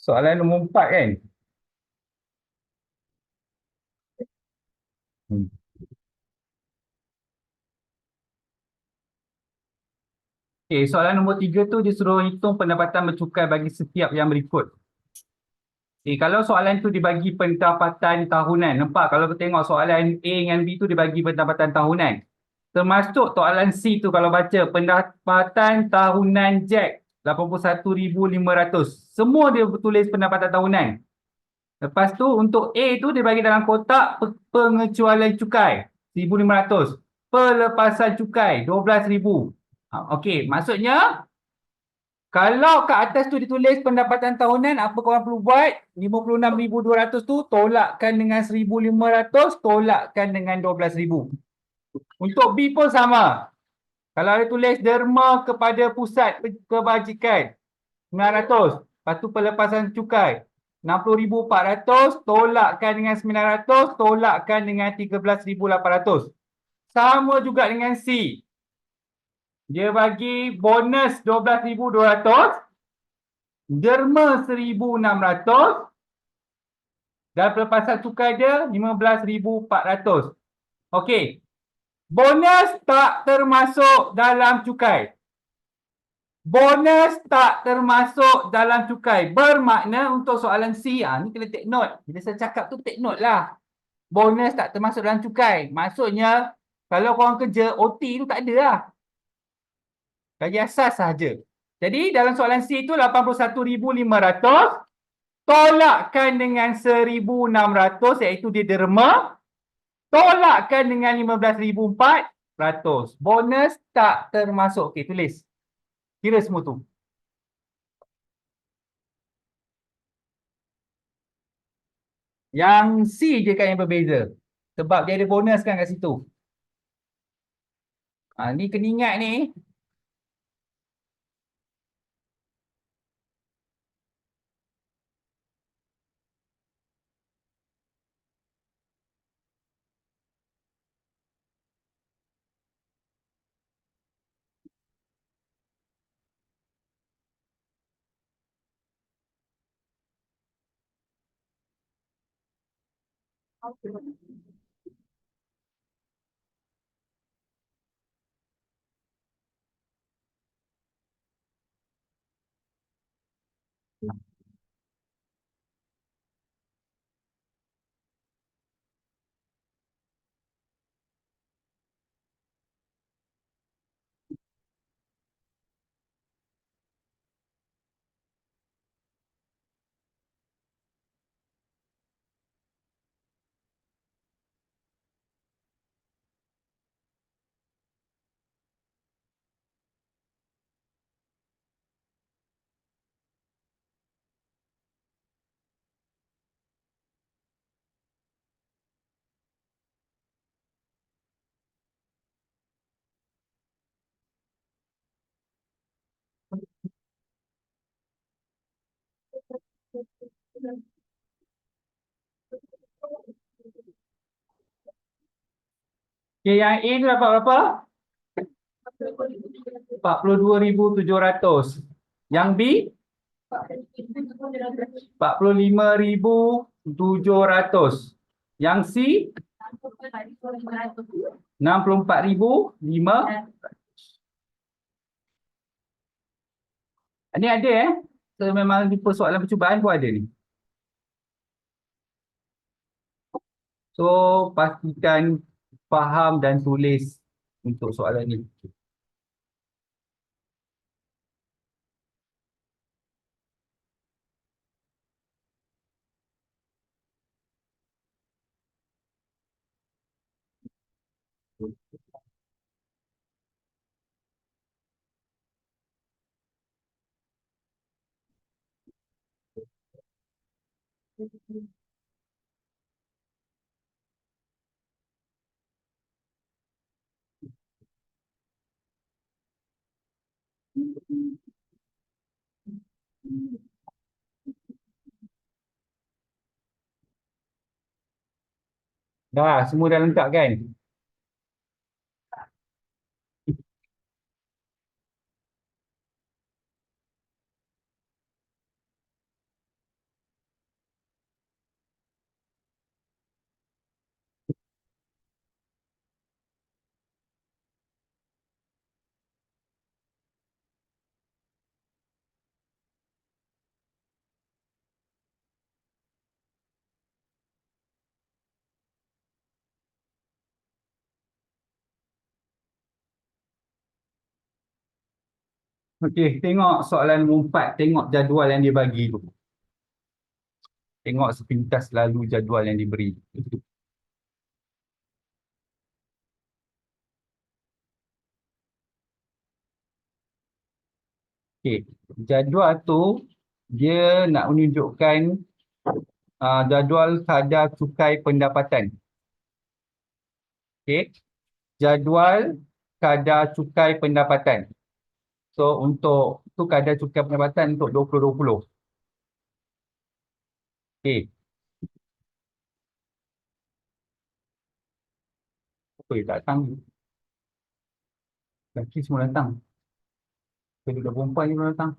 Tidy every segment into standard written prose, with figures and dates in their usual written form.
Soalan nombor 4 kan? Hmm. Okay, soalan nombor 3 tu dia suruh hitung pendapatan bercukai bagi setiap yang berikut. Kalau soalan tu dibagi pendapatan tahunan, nampak kalau kita tengok soalan A dengan B tu dibagi pendapatan tahunan. Termasuk soalan C tu kalau baca pendapatan tahunan Jack 81,500. Semua dia tulis pendapatan tahunan. Lepas tu untuk A tu dia bagi dalam kotak pengecualian cukai 1,500. Pelepasan cukai 12,000. Okey, maksudnya kalau kat atas tu ditulis pendapatan tahunan, apa korang perlu buat? 56,200 tu tolakkan dengan 1,500, tolakkan dengan 12,000. Untuk B pun sama. Kalau ada tulis derma kepada pusat kebajikan 900. Lepas tu pelepasan cukai 60,400, tolakkan dengan 900, tolakkan dengan 13,800. Sama juga dengan C. Dia bagi bonus 12,200, derma 1,600 dan pelepasan cukai dia 15,400. Okey. Bonus tak termasuk dalam cukai. Bonus tak termasuk dalam cukai. Bermakna untuk soalan C, ni kena take note. Bila saya cakap tu take note lah. Bonus tak termasuk dalam cukai. Maksudnya, kalau korang kerja, OT tu tak ada lah. Gaji asas sahaja. Jadi, dalam soalan C tu 81,500. Tolakkan dengan 1,600 iaitu dia derma. Tolakkan dengan 15,400. Bonus tak termasuk. Okey, tulis. Kira semua tu. Yang C je kan yang berbeza. Sebab dia ada bonus kan kat situ. Ni kena ingat ni. Okay, yang A tu dapat berapa? 42,700. Yang B? 45,700. Yang C? 64,500. Ini ada So, memang di persoalan percubaan pun ada ni. So, pastikan faham dan tulis untuk soalan ni. Dah, semua dah lengkap kan? Okey, tengok soalan nombor 4. Tengok jadual yang dia bagi tu. Tengok sepintas lalu jadual yang diberi. Okey, jadual tu dia nak menunjukkan jadual kadar cukai pendapatan. Okey, jadual kadar cukai pendapatan. So untuk tu kadar cukai pendapatan untuk 2020. Okey, apa tak datang? Lelaki semua datang. Kedua perempuan ni pun datang.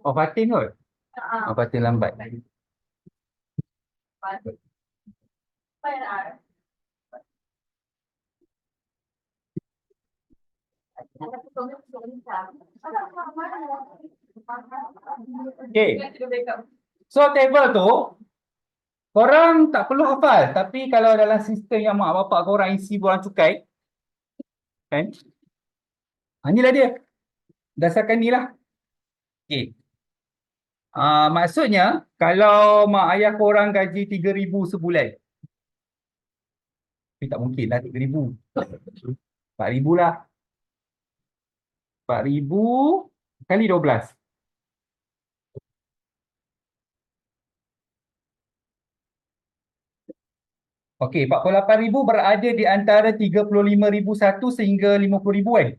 Oh, Fatin kot? Oh, Fatin lambat. Okay. So table tu korang tak perlu hafal, tapi kalau dalam sistem yang mak bapak korang isi borang cukai kan, inilah dia. Dasarkan ni lah. Okay. Maksudnya kalau mak ayah korang gaji 3,000 sebulan, tapi tak mungkin lah 3,000, 4,000 lah. 4,000 kali 12. Okey, 48,000 berada di antara 35,001 sehingga 50,000 kan.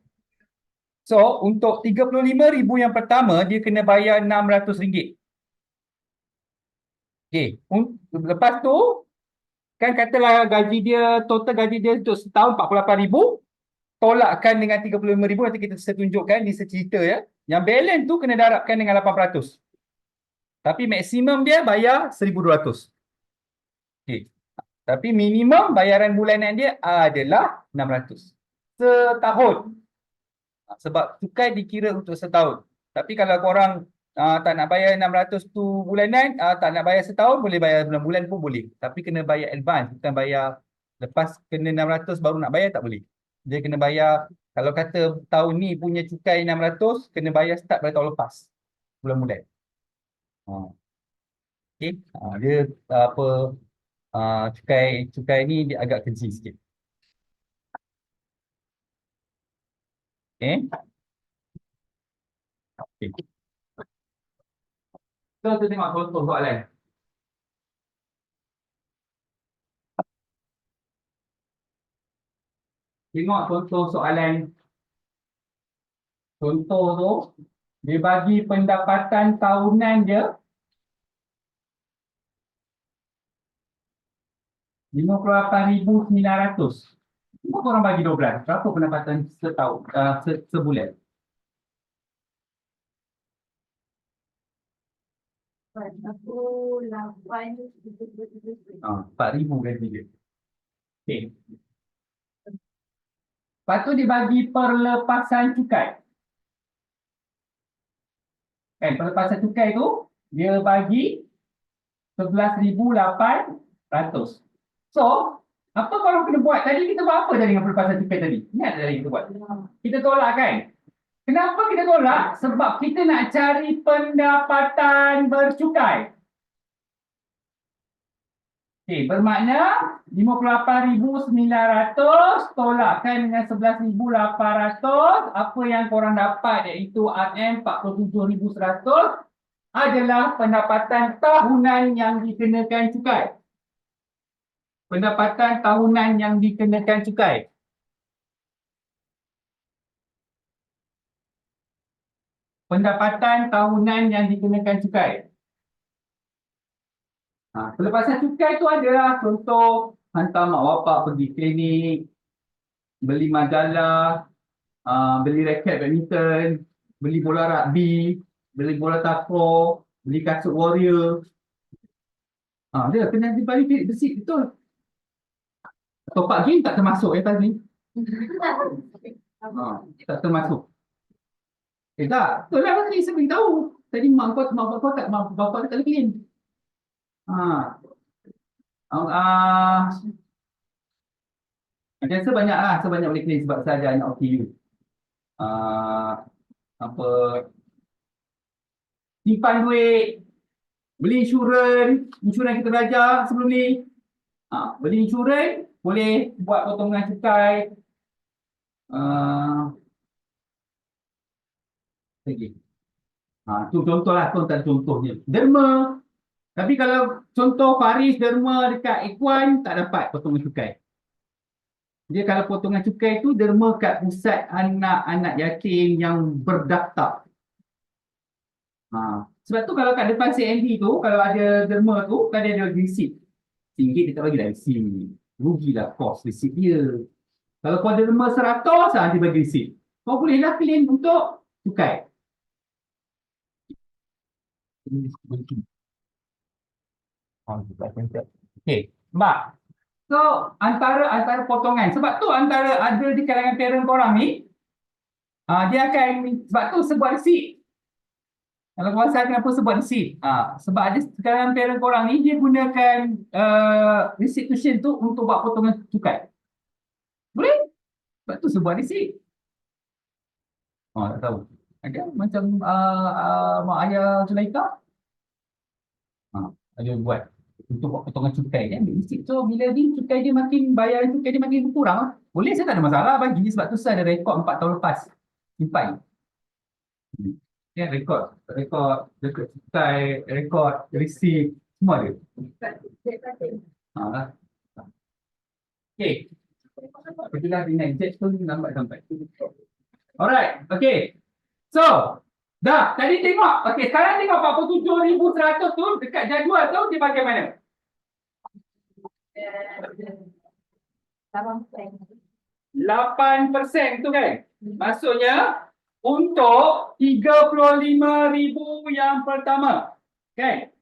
So, untuk 35,000 yang pertama, dia kena bayar RM600. Okey, lepas tu, kan katalah gaji dia, total gaji dia untuk setahun 48,000, tolakkan dengan 35,000, nanti kita tunjukkan di secerita ya. Yang balance tu kena darabkan dengan 800. Tapi maksimum dia bayar 1,200. Okey. Tapi minimum bayaran bulanan dia adalah 600 setahun. Sebab cukai dikira untuk setahun. Tapi kalau korang tak nak bayar 600 tu bulanan, tak nak bayar setahun, boleh bayar bulan-bulan pun boleh. Tapi kena bayar advance, bukan bayar lepas kena 600 baru nak bayar, tak boleh. Dia kena bayar, kalau kata tahun ni punya cukai 600, kena bayar start pada tahun lepas, bulan-bulan. Okay. Dia apa, cukai ni dia agak keji sikit. Okay. Okay. So, kita tengok contoh soalan. Tengok contoh soalan. Contoh tu, dia bagi pendapatan tahunan dia 58,900. Kenapa korang bagi 12? Berapa pendapatan setahun, sebulan? 4,000 gaji dia. Okay. Lepas tu dibagi perlepasan cukai. Kan, perlepasan cukai tu, dia bagi 11,800. So, apa korang kena buat? Tadi kita buat apa tadi dengan perlepasan cukai tadi? Ingat tadi kita buat? Kita tolak kan? Kenapa kita tolak? Sebab kita nak cari pendapatan bercukai. Okey, bermakna 58,900 tolakkan dengan 11,800. Apa yang korang dapat iaitu RM 47,100 adalah pendapatan tahunan yang dikenakan cukai. Pendapatan tahunan yang dikenakan cukai. Pendapatan tahunan yang dikenakan cukai. Pelepasan cukai tu adalah contoh hantar mak bapak pergi klinik, beli majalah, beli raket badminton, beli bola rugby, beli bola takraw, beli kasut warrior. Dia kena dibagi bersih betul. Top up game tak termasuk tadi. Tak termasuk. Tak, betul lah tadi saya beritahu. Tadi mak bapak tak clean. Uh, Macam sebanyak lah, sebanyak boleh claim sebab saya ada anak OKU. Uh, apa, simpan duit, beli insurans kita belajar sebelum ni. Beli insurans, boleh buat potongan cukai. Uh, lagi. Tu contoh lah, tu contohnya. Derma. Tapi kalau contoh Faris derma dekat Ekuan, tak dapat potongan cukai. Dia kalau potongan cukai tu derma kat pusat anak-anak yatim yang berdaftar. Sebab tu kalau kat depan CMB tu, kalau ada derma tu, kan dia ada receipt. RM1 dia tak bagi dah receipt. Rugilah kos receipt dia. Kalau kau derma 100, dia bagi receipt. Kau bolehlah claim untuk cukai. Okey, Mbak. So, antara potongan. Sebab tu antara ada di kalangan parent korang ni, dia akan, sebab tu sebuah receipt. Kalau korang saya kenapa sebut receipt? Sebab ada sekarang parent korang ni, dia gunakan restitution tu untuk buat potongan cukai. Boleh? Sebab tu sebuah receipt. Tak tahu. Ada macam mak ayah Zulaika. Ada buat untuk buat potongan cukai. Dia ambil receipt. So, bila ni cukai dia makin, bayaran cukai dia makin berkurang. Boleh, saya tak ada masalah bagi. Sebab tu saya ada rekod 4 tahun lepas. Simpan. Ya, rekod cukai, rekod receipt, semua ada. Okey. Apabila dengan jet pun lambat sampai. Alright, okey. So, dah, tadi tengok. Okey, sekarang tengok 47,100 tu dekat jadual tu dia bagaimana? 8% tu kan? Maksudnya untuk 35,000 yang pertama. Okay.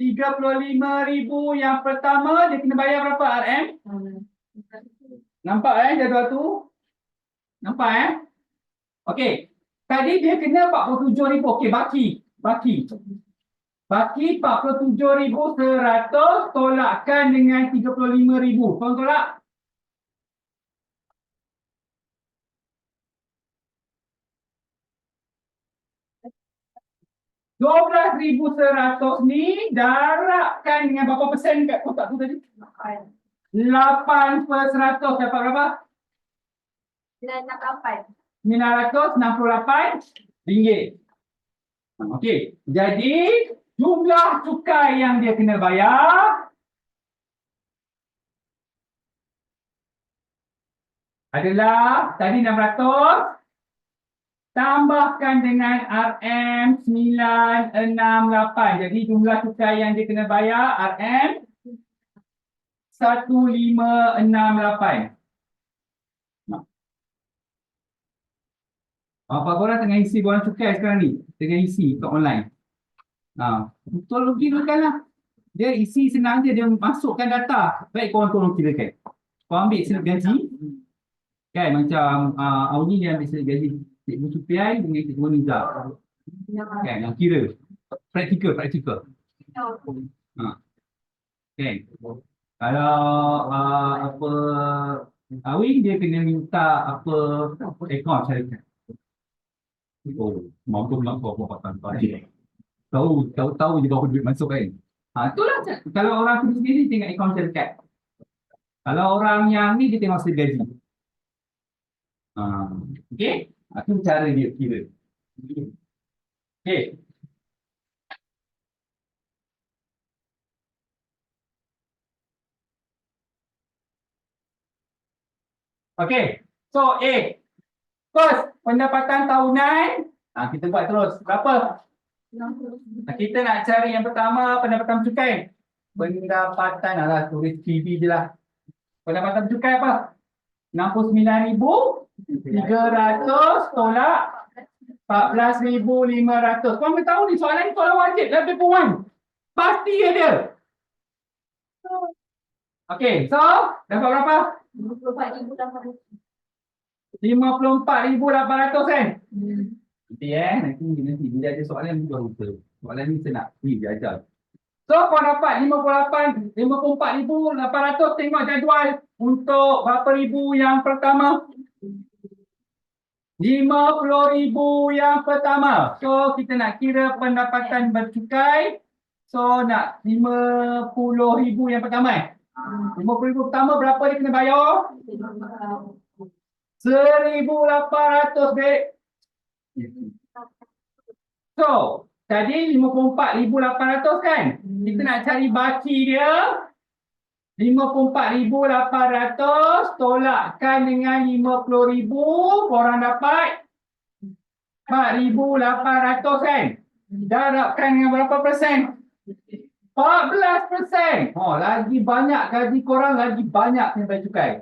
35,000 yang pertama dia kena bayar berapa RM? Nampak jadual tu? Nampak Okey. Tadi dia kena 47,000. Okey, baki 47,100 tolakkan dengan 35,000. Kau tolak? RM12,100 ni darabkan dengan berapa persen kat kotak tu tadi? 8%. Dapat berapa? 968 ringgit. Okey. Jadi jumlah cukai yang dia kena bayar adalah tadi 600 tambahkan dengan RM968. Jadi jumlah cukai yang dia kena bayar RM1568. Apa korang tengah isi borang cukai sekarang ni? Tengah isi kat online. Betul kirakan lah. Dia isi senang je, dia masukkan data. Baik korang tolong kirakan. Kau ambil slip gaji. Kan macam Auni dia ambil slip gaji Cikgu Supian dengan Cikgu Niza. Kan yang kira. Praktikal. Kan. Kalau apa Awi dia kena minta apa akaun syarikat. Mampu apa tanpa tahu je berapa duit masuk kan. Itulah kalau orang sendiri tengok akaun syarikat. Kalau orang yang ni dia tengok slip gaji. Okey, itu cara dia kira. Okey. Okey. So A. First, pendapatan tahunan. Kita buat terus. Berapa? Kita nak cari yang pertama pendapatan cukai. Pendapatan tulis PB je lah. Pendapatan cukai apa? 69,300 tolak 14,500. Korang tahu ni soalan ni soalan wajib dalam paper 1. Pasti ada. Okey, so dapat berapa? 54,800 kan? Nanti bila ada soalan ni lupa. Soalan ni saya nak dia ajar. So, kau dapat 54,800. Tengok jadual untuk berapa ribu yang pertama? 50,000 yang pertama. So, kita nak kira pendapatan bercukai. So, nak 50,000 yang pertama 50,000 pertama berapa dia kena bayar? 1,800, babe. So, tadi 54,800 kan? Kita nak cari baki dia. 54,800 tolakkan dengan 50,000, korang dapat 4,800 kan? Darabkan dengan berapa persen? 14%. Oh, lagi banyak gaji korang, lagi banyak yang bayar cukai.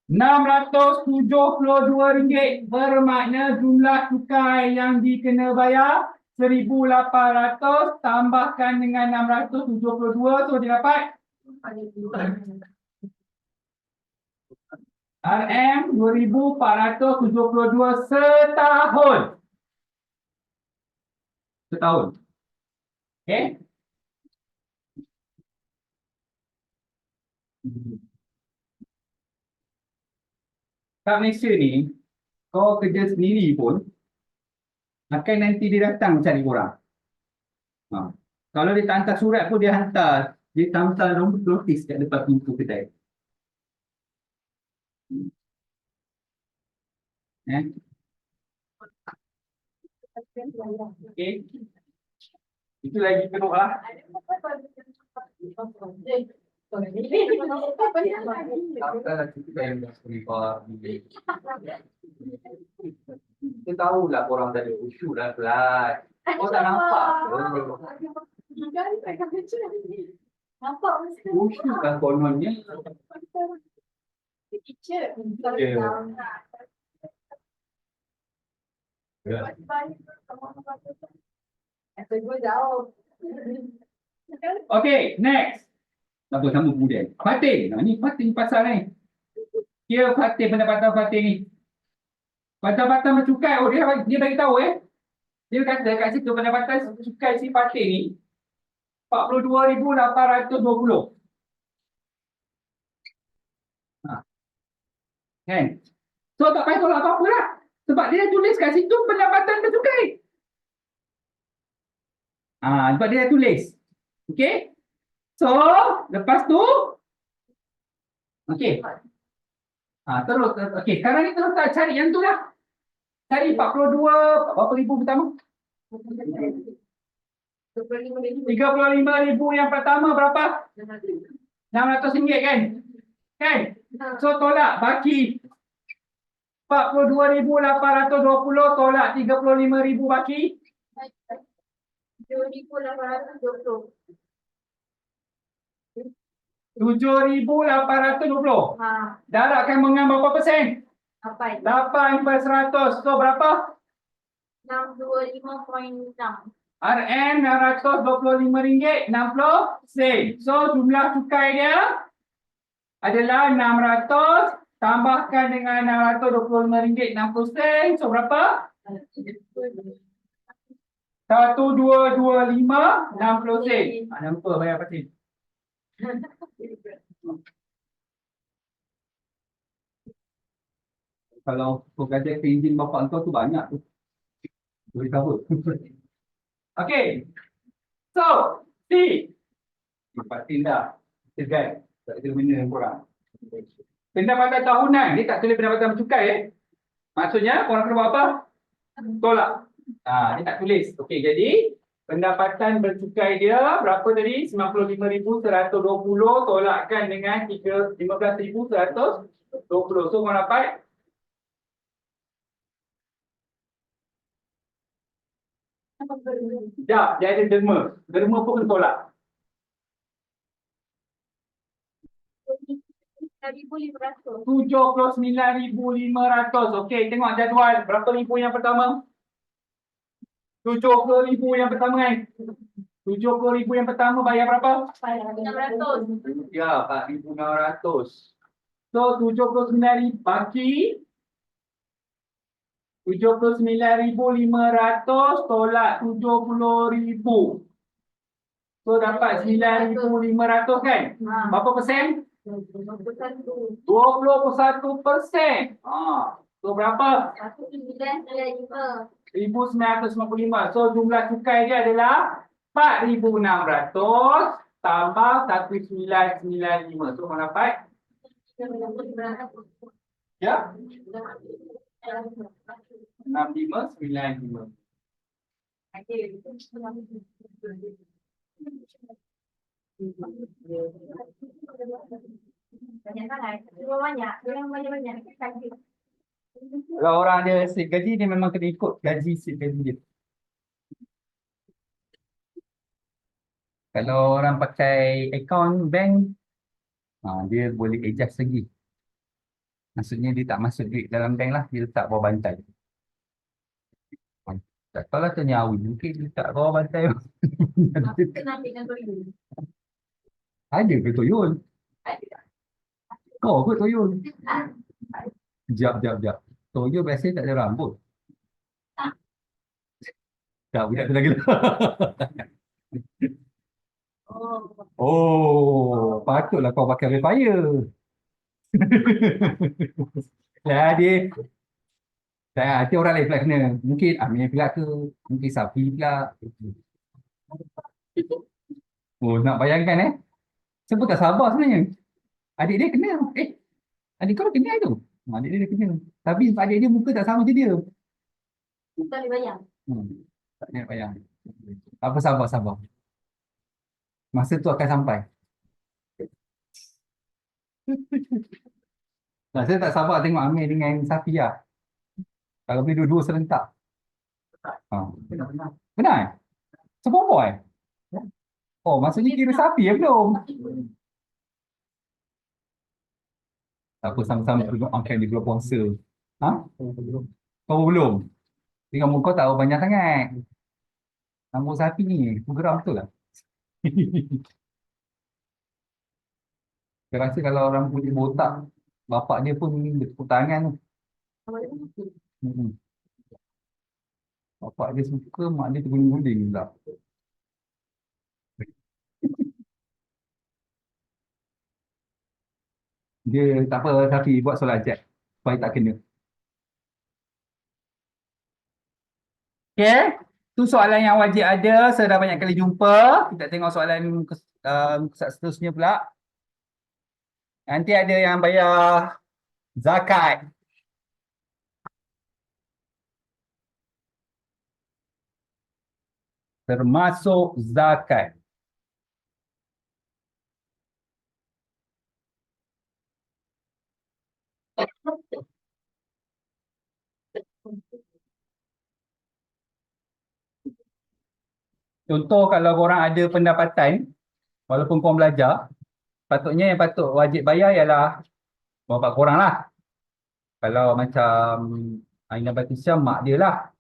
RM672 bermakna jumlah cukai yang dikena bayar 1,800 tambahkan dengan 672, so dia dapat RM2,472 setahun. Setahun. Okay? Kat Malaysia ni, kau kerja sendiri pun, akan nanti dia datang cari korang. Kalau dia tak hantar surat pun dia hantar. Dia hantar notis kat depan pintu kedai. Okay. Itu lagi teruk lah. Kita tahulah korang tadi usyuk dah kelas. Kau tak nampak ke? Usyuk kan kononnya. Okay, next. Sama-sama kemudian. Fatin. Ni Fatin pasal ni. Kira Fatin, pendapatan Fatin ni. Pendapatan bercukai. Oh, dia bagi tahu Dia kata kat situ pendapatan cukai si Fatin ni 42,820. Kan? So tak payah tolak apa-apa lah. Sebab dia tulis kat situ pendapatan bercukai. Sebab dia tulis. Okay? So, lepas tu okay. Terus, okay. Sekarang ni terus tak cari yang tu lah. Cari 42, berapa ribu pertama? 35,000 yang pertama berapa? RM600 kan? Kan? So tolak baki 42,820 tolak 35,000 baki 7,820. Darabkan dengan berapa persen? 8%. So berapa? 625.6. RM625.60. So jumlah cukai dia adalah 600 tambahkan dengan RM625.60. So berapa? 1,225.60. Jangan lupa bayar pasti. Kalau kau kata enjin bapak kau tu banyak tu. Boleh cover. Okay. So, C. Pastilah dah. Kita guide. Tak kira benda yang korang. Pendapatan tahunan. Dia tak tulis pendapatan bercukai Maksudnya, korang kena buat apa? Tolak. Dia tak tulis. Okey, jadi pendapatan bercukai dia berapa tadi? 95,120 tolakkan dengan 15,120. So, korang dapat dia ada derma. Derma pun kena tolak. 79,500. Okey, tengok jadual. Berapa ribu yang pertama? 70,000 yang pertama kan? 70,000 yang pertama bayar berapa? 600. Ya, 4,600. So 79,000 baki 79.500 tolak 70.000. So dapat 9.500 kan? Berapa persen? 21%. So berapa? 1,995. So jumlah cukai dia adalah 4.600 tambah 1,995. So mana dapat? Ya? 6,595. Banyak sangat. Cuma banyak. Yang banyak-banyak. Kalau orang ada slip gaji, dia memang kena ikut gaji slip gaji dia. Kalau orang pakai akaun bank, dia boleh adjust lagi. Maksudnya dia tak masuk duit dalam bank lah, dia letak bawah bantai. Tak tahu lah tanya Awi, mungkin dia letak bawah bantai. Kenapa ikan toyu? Ada ke toyol? Kau ke toyol? Jap. Toyol biasanya tak ada rambut. Tak, budak tu lagi. Oh, patutlah kau pakai Refire. Lah dia, tak, hati orang lain pula kena. Mungkin Amir pula ke, mungkin Safi pula. Oh, nak bayangkan saya pun tak sabar sebenarnya. Adik dia kena. Adik kau kena tu. Adik dia kena. Tapi sebab adik dia muka tak sama macam dia. Tak boleh bayang. Tak nak bayang. Apa sabar. Masa tu akan sampai. Nah, saya tak sabar tengok Amir dengan Safi lah. Kalau boleh dua-dua serentak. Benar. Benar? Sepompoi? Oh, maksudnya kira Safi belum? Tak apa, sama-sama tengok makan di bulan puasa. Ha? Kau belum? Tengok muka tak banyak sangat. Rambut Safi ni, aku geram betul lah. Saya rasa kalau orang punya botak, bapak dia pun bertepuk tangan tu. Hmm. Bapak dia suka, mak dia terguling-guling pula. Dia tak apa, Safi buat solat jet. Supaya tak kena. Okay. Tu soalan yang wajib ada. Saya dah banyak kali jumpa. Kita tengok soalan seterusnya pula. Nanti ada yang bayar zakat. Termasuk zakat. Contoh kalau korang ada pendapatan, walaupun korang belajar, patutnya yang patut wajib bayar ialah bapak korang lah. Kalau macam Aina Batisha, mak dia lah.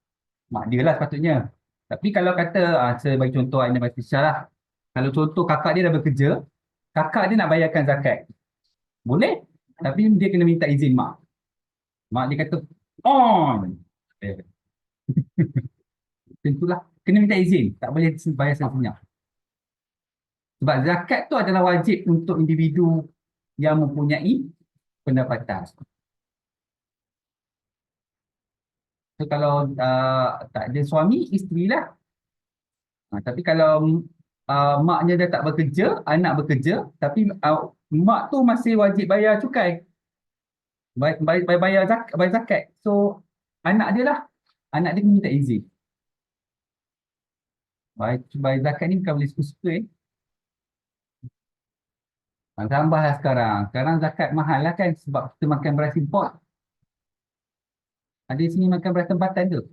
Mak dia lah sepatutnya. Tapi kalau kata, saya bagi contoh Aina Batisha lah. Kalau contoh kakak dia dah bekerja, kakak dia nak bayarkan zakat. Boleh. Tapi dia kena minta izin mak. Mak dia kata, on. Tentulah. Kena minta izin. Tak boleh bayar senyap. Sebab zakat tu adalah wajib untuk individu yang mempunyai pendapatan. So kalau tak ada suami, isterilah. Tapi kalau maknya dah tak bekerja, anak bekerja, tapi mak tu masih wajib bayar cukai. Bayar zakat. So anak dia lah. Anak dia minta izin. Bayar zakat ni bukan boleh suka-suka tambahlah sekarang. Sekarang zakat mahal lah kan sebab kita makan beras import. Ada di sini makan beras tempatan tu.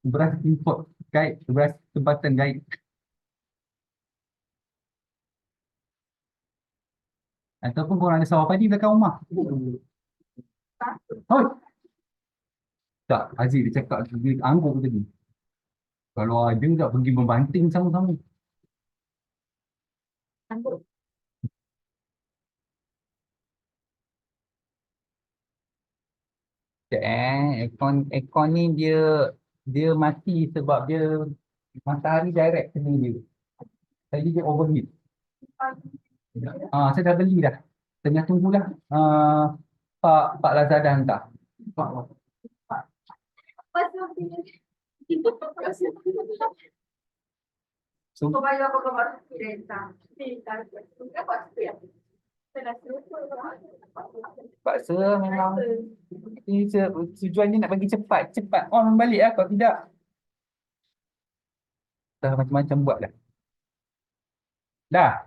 Beras import. Gaib. Beras tempatan gaib. Ataupun korang ada sawah padi belakang rumah. Hoi. Tak, Aziz dia cakap dia angguk tadi. Kalau ada tak pergi membanting sama-sama. Sanggup. Aircon ni dia dia mati sebab dia matahari direct kena dia. Jadi dia overheat. Saya dah beli dah. Tengah tunggulah Pak Lazada hantar. So, Kau bayar apa kau baru renta? Apa setiap? paksa memang ni tujuannya nak bagi cepat on balik lah. Kalau tidak dah macam-macam buat dah. Dah.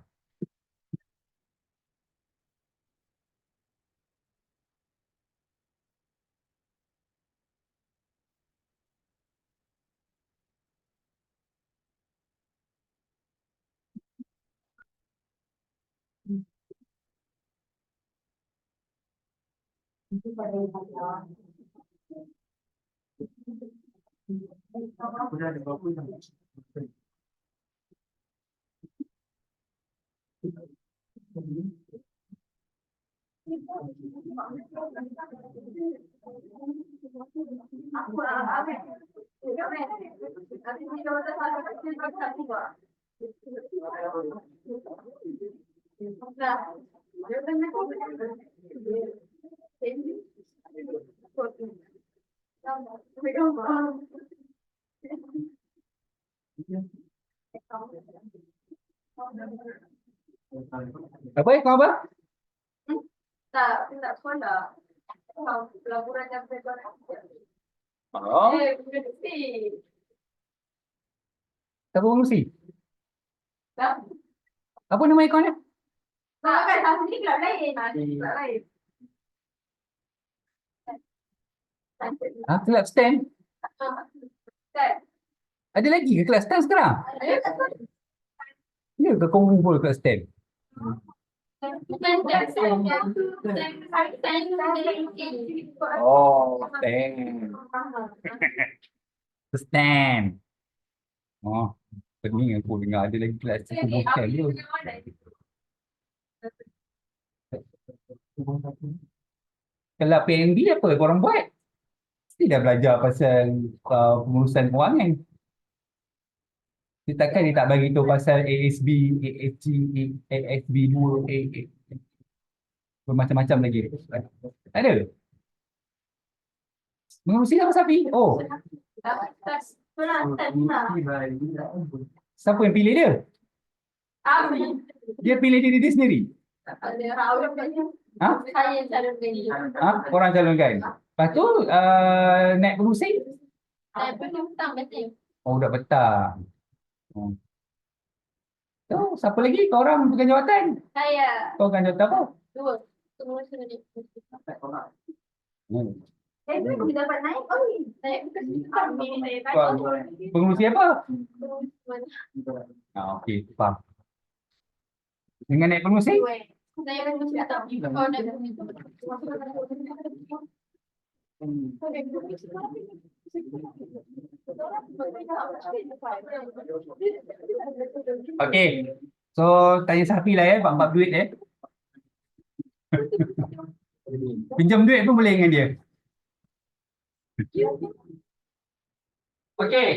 Apa kau apa? Tak sekolah. Pelaburan yang berbuat. Oh, Mesti. siapa pengurusi? Tak. Apa nama ikon dia? Kan satu ni kelab lain. Kelab lain. Kelab stand. Kan? Ada lagi ke kelab stand sekarang? Ada tak tahu. Ya ke kau kumpul kelab stand? Oh, stand. Stand. Oh, pening aku dengar ada lagi kelab stand. Kumpul stand dia. Kelab PNB apa korang buat? Mesti dah belajar pasal pengurusan kewangan. Dia takkan dia tak bagi tahu pasal ASB, ASG, ASB 2, bermacam-macam lagi. Ada? Mengurusi apa sapi? Oh, siapa yang pilih dia? Dia pilih diri dia sendiri? Ha? Korang calonkan. Lepas tu naik pengurusi? Oh, dah petang. Tu, siapa lagi? Kau orang pegang jawatan? Kau pegang jawatan apa? Kita dapat naik. Pengurusi apa? Okey, faham. Dengan naik pengurusi? Okey. So, tanya Safi lah bab duit Pinjam duit pun boleh dengan dia. Okey.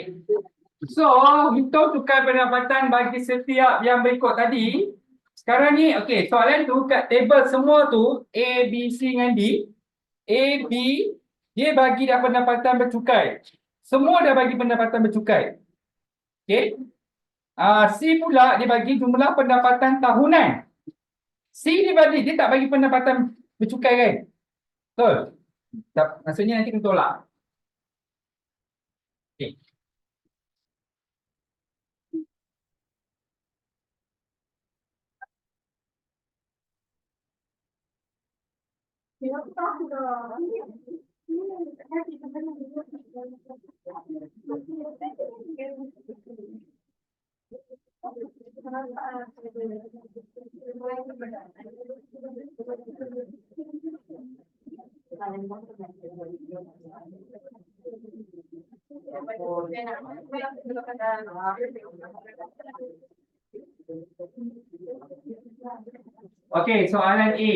So, untuk tukar pendapatan bagi setiap yang berikut tadi, sekarang ni, okey, soalan tu kat table semua tu, A, B, C dengan D. A, B, dia bagi dah pendapatan bercukai. Semua dah bagi pendapatan bercukai. Okey. C pula dia bagi jumlah pendapatan tahunan. C dia tak bagi pendapatan bercukai kan? Betul? Maksudnya nanti kena tolak. Okey. Okey, soalan A.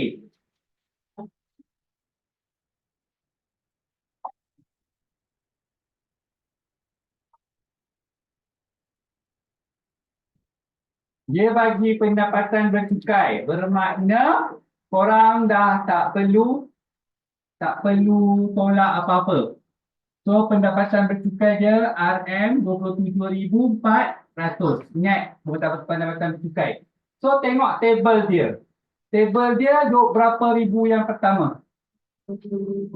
Dia bagi pendapatan bercukai. Bermakna korang dah tak perlu tolak apa-apa. So pendapatan bercukai dia RM27,400. Ingat pendapatan bercukai. So tengok table dia. Table dia duk berapa ribu yang pertama? 20,000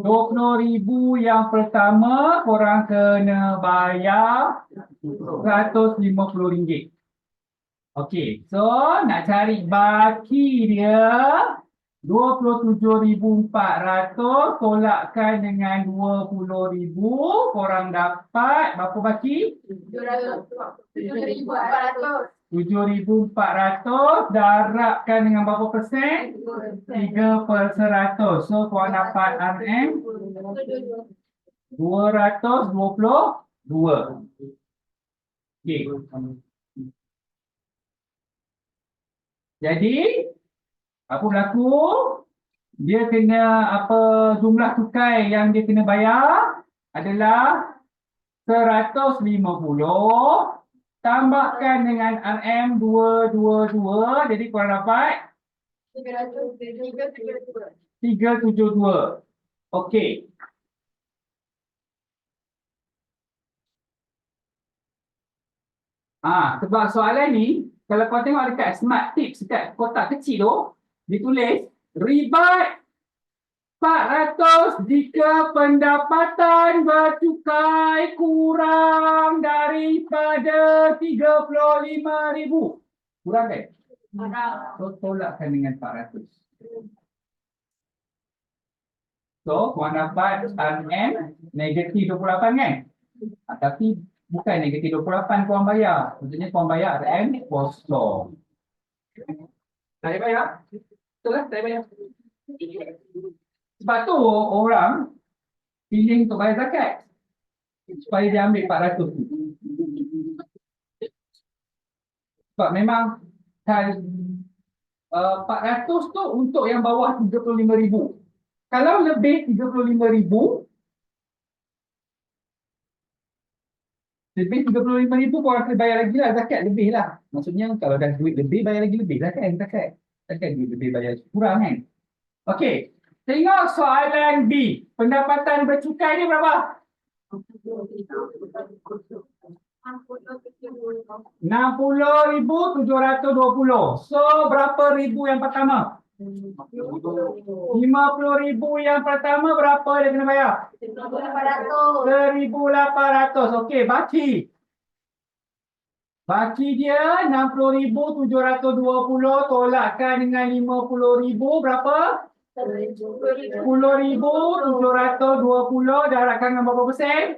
yang pertama korang kena bayar RM150. Okey, so nak cari baki dia 27,400 tolakkan dengan 20,000, korang dapat berapa baki? 7,400 darabkan dengan berapa persen? 3/100. So korang dapat RM 222. Okey. Jadi apa berlaku? Dia kena jumlah cukai yang dia kena bayar adalah 150 tambahkan dengan RM222, jadi korang dapat 372. Okey. Sebab soalan ni kalau kau tengok dekat smart tips dekat kotak kecil tu ditulis ribat 400 jika pendapatan bercukai kurang daripada 35,000. Kurang kan? So tolakkan dengan 400. So korang dapat RM negatif 28 kan? Tapi bukan negatif 28 korang bayar. Maksudnya korang bayar RM kosong. Tak payah bayar? Betul lah, tak payah bayar. Sebab tu orang pilih untuk bayar zakat. Supaya dia ambil 400 tu. Sebab memang 400 tu untuk yang bawah 35,000. Kalau lebih 35,000, korang kena bayar lagi lah zakat lebih lah. Maksudnya kalau dah duit lebih bayar lagi lebih lah kan zakat. Takkan duit lebih bayar kurang kan. Okey. Tengok soalan B. Pendapatan bercukai ni berapa? 60,720. So berapa ribu yang pertama? 50,000 yang pertama berapa dia kena bayar? 1,800. Okey, baki. Baki dia 60,720 tolakkan dengan 50,000 berapa? 10,720 darabkan dengan berapa persen?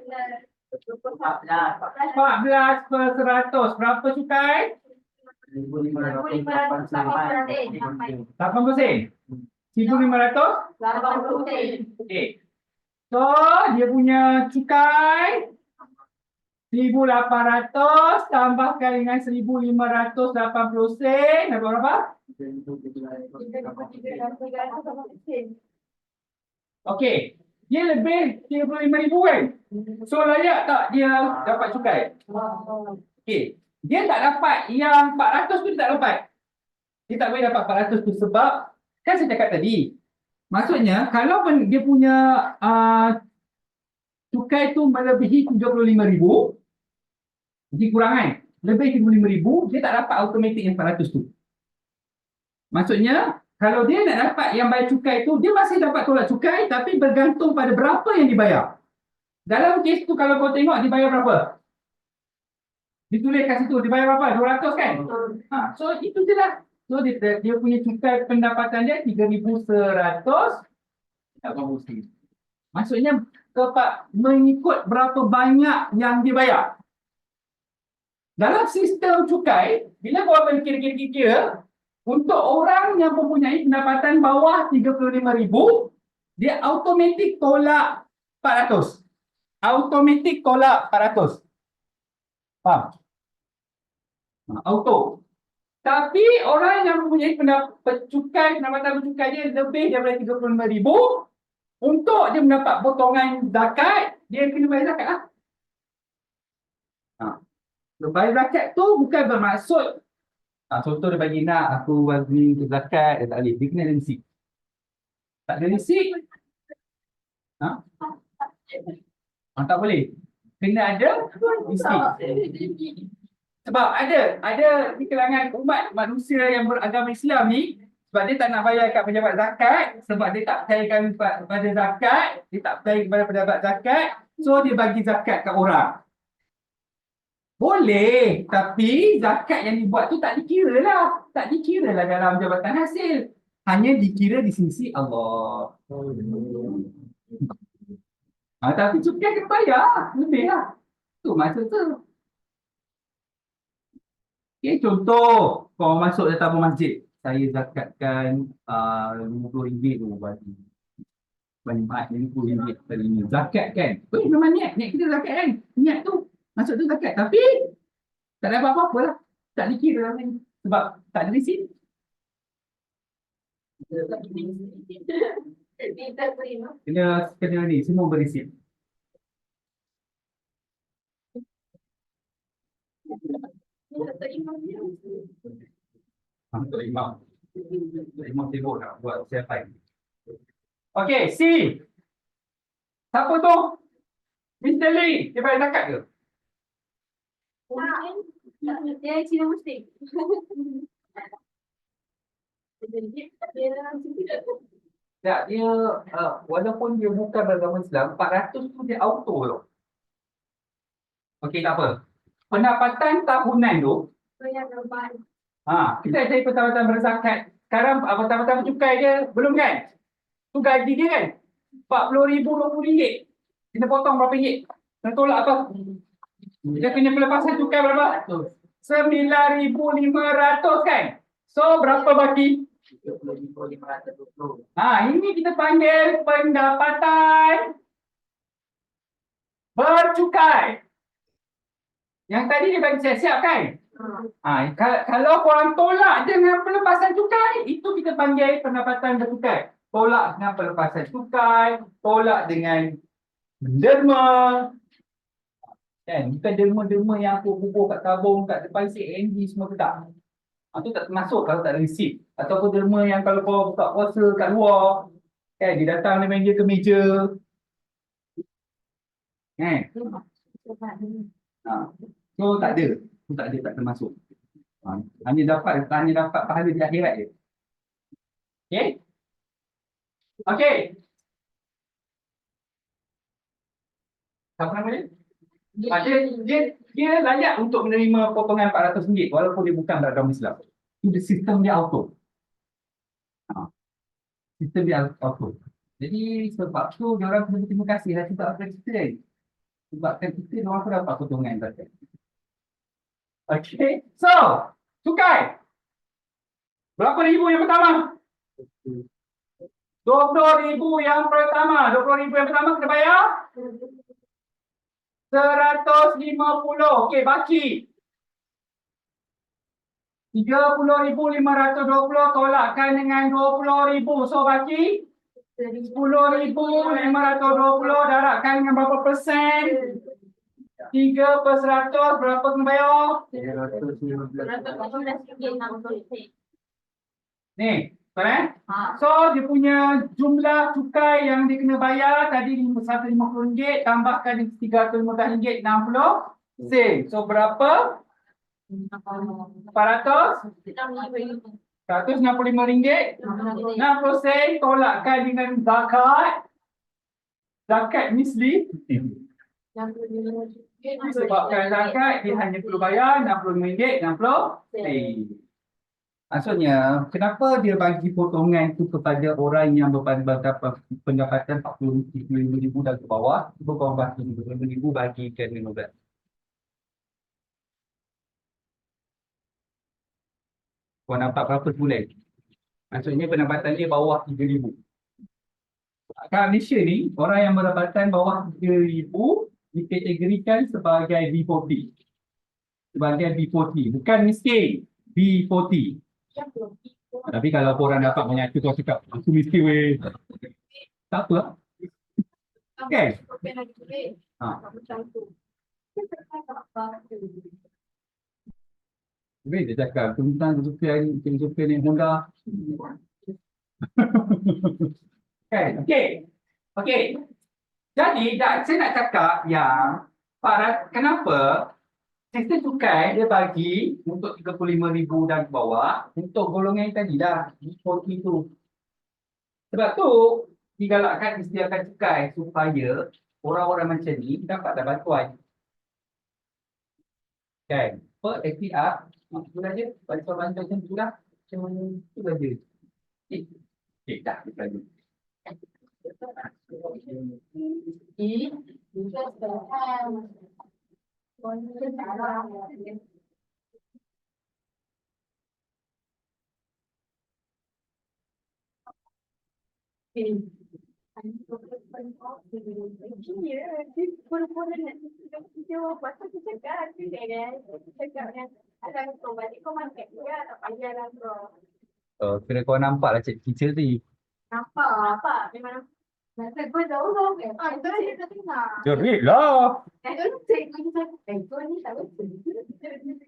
14/100. Berapa cukai? 8%. 1,500? Okey. So dia punya cukai 1,800 tambahkan dengan 1,580 sen dapat berapa? Okey. Dia lebih 35,000 kan? So layak tak dia dapat cukai? Okey. Dia tak dapat yang 400 tu, dia tak dapat. Dia tak boleh dapat 400 tu sebab kan saya cakap tadi. Maksudnya kalau dia punya cukai tu melebihi 75,000, jadi kurang kan? Lebih 75,000, dia tak dapat automatik yang 400 tu. Maksudnya kalau dia nak dapat yang bayar cukai tu, dia masih dapat tolak cukai tapi bergantung pada berapa yang dibayar. Dalam kes tu kalau kau tengok dibayar berapa? Ditulis kat situ dibayar berapa? 200 kan? So itu je lah. So dia punya cukai pendapatan dia 3,100. Tak mesti. Maksudnya mengikut berapa banyak yang dibayar. Dalam sistem cukai, bila korang kira-kira, untuk orang yang mempunyai pendapatan bawah 35,000, dia automatik tolak 400. Automatik tolak 400. Faham? Auto. Tapi orang yang mempunyai pendapatan bercukai dia lebih daripada 35,000, untuk dia mendapat potongan zakat, dia kena bayar zakat lah. Bayar zakat tu bukan bermaksud Contoh dia bagi nak aku bagi untuk zakat, dia tak boleh. Dia kena ada receipt. Tak ada receipt, ha? Tak boleh. Kena ada receipt. Sebab ada di kalangan umat manusia yang beragama Islam ni, sebab dia tak nak bayar kat pejabat zakat, sebab dia tak percayakan pada zakat, dia tak percaya kepada pejabat zakat, so dia bagi zakat kat orang. Boleh, tapi zakat yang dibuat tu tak dikira lah. Tak dikira lah dalam jabatan hasil. Hanya dikira di sisi Allah. Tapi cukai kena bayar. Lebih lah. Tu maksud tu. Okay, contoh, kau masuk dalam tabung masjid. Saya zakatkan RM50 tu bagi. Banyak RM50 kali ni. Zakat kan? Memang niat. Niat kita zakat kan? Niat tu. Masuk tu zakat. Tapi tak dapat apa-apa lah. Tak dikira lah. Sebab tak ada receipt. Kena ni, semua bereceipt. Untuk imam. Imam sibuk nak buat siapa. Okey, C. Siapa tu? Mr. Lee. Dia bayar zakat ke? Dia Cina Muslim. Tak, dia walaupun dia bukan beragama Islam, 400 tu dia auto tau. Okey, tak apa. Pendapatan tahunan tu, kita cari pendapatan berzakat. Sekarang pendapatan cukai dia belum kan? Tu gaji dia kan? RM40,000, RM20. Kita potong berapa ringgit? Kena tolak apa? Dia punya pelepasan cukai berapa? RM9,500 kan? So berapa baki? Ini kita panggil pendapatan bercukai. Yang tadi dia bagi siap-siap kan? Kalau korang tolak dengan pelepasan cukai, itu kita panggil pendapatan bercukai. Tolak dengan pelepasan cukai, tolak dengan derma. Kan? Bukan derma-derma yang aku bubuh kat tabung, kat depan CNG semua tu tak. Itu tak termasuk kalau tak ada receipt. Ataupun derma yang kalau kau buka puasa kat luar, kan, dia datang dengan dia ke meja. Kan? So tak ada. Tu tak ada, tak termasuk. Hanya dapat pahala di akhirat je. Okey? Okey. Siapa nama dia? Dia layak untuk menerima potongan RM400 walaupun dia bukan beragama Islam. Itu sistem dia auto. Sistem dia auto. Jadi sebab tu dia orang kena berterima kasih lah sebab apa kita kan. Sebabkan kita dia orang pun dapat potongan zakat. Okey. So, cukai. Berapa ribu yang pertama? RM20,000 yang pertama. RM20,000 yang pertama kena bayar? RM150. Okey, baki. RM30,520 tolakkan dengan RM20,000. So, baki? RM10,520 darabkan dengan berapa persen? 3/100 berapa kena bayar? Ni, betul. So dia punya jumlah cukai yang dia kena bayar tadi RM150 tambahkan RM315 60 sen. So berapa? RM465 60 sen tolakkan dengan zakat misli. Sebabkan zakat dia hanya perlu bayar RM65 60 sen. Maksudnya, kenapa dia bagi potongan itu kepada orang yang berpendapatan RM45,000 dan ke bawah, cuba kau bagi RM45,000 bagi ke 15. Kau nampak berapa bulan? Maksudnya pendapatan dia bawah RM3,000. Kat Malaysia ni, orang yang pendapatan bawah RM3,000 dikategorikan sebagai B40. Sebagai B40. Bukan miskin. B40. Tapi kalau korang dapat menyatu, kau cakap, aku miskin weh. Tak apa. Okay. Habis dia cakap, tentang Zulfian ni Honda. Kan? Okey. Okey. Jadi, saya nak cakap yang kenapa sistem cukai dia bagi untuk 35,000 dan ke bawah untuk golongan yang tadi dah, G40 tu. Sebab tu, digalakkan disediakan cukai supaya orang-orang macam ni dapat bantuan. Kan? Per FPR, itu saja. Bantuan-bantuan macam tu dah. Itu saja. Dah, itu saja. Pura-pura nak dia buat tu cakap cakap akan kau balik kau makan juga tak payah lah bro. Kira kau nampak lah cik teacher ni. Nampak apa memang masa gue jauh kan. Itu dia tak dengar. Jerit lah. Itu cikgu kita itu ni tak betul. Tadi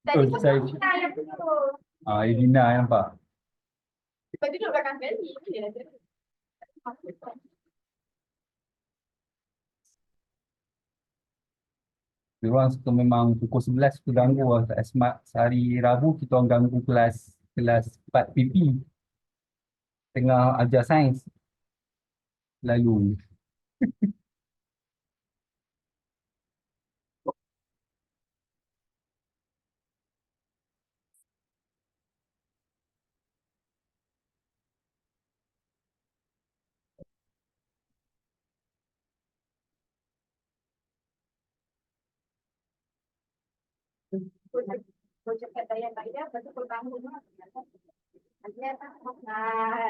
Betul, pas saya- kita yang tu. Irina nampak. Lepas duduk belakang kali dia ada. Diorang suka memang pukul 11 kita ganggu lah. Smart sehari Rabu kita orang ganggu kelas 4 PP. Tengah ajar sains. Lalu. Kau cakap daya pasal kau bangun lah. Dia tak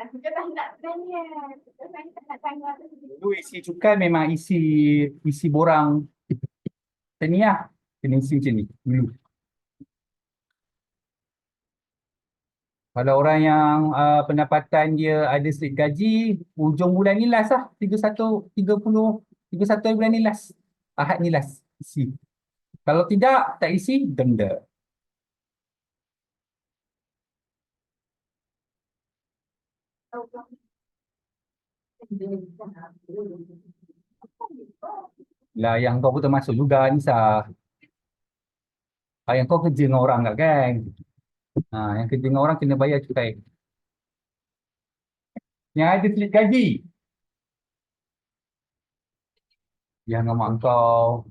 kita tak nak tanya. Kita tak nak tanya. Dulu isi cukai memang isi borang. Macam ni lah. Kena isi macam ni. Dulu. Kalau orang yang pendapatan dia ada sedikit gaji, hujung bulan ni last lah. 31 bulan ni last. Ahad ni last. Isi. Kalau tidak, tak isi, denda. Lah yang kau pun termasuk juga, Nisa. Yang kau kerja dengan orang tak kan? Yang kerja dengan orang kena bayar cukai. Yang ada slip gaji. Yang dengan mak kau.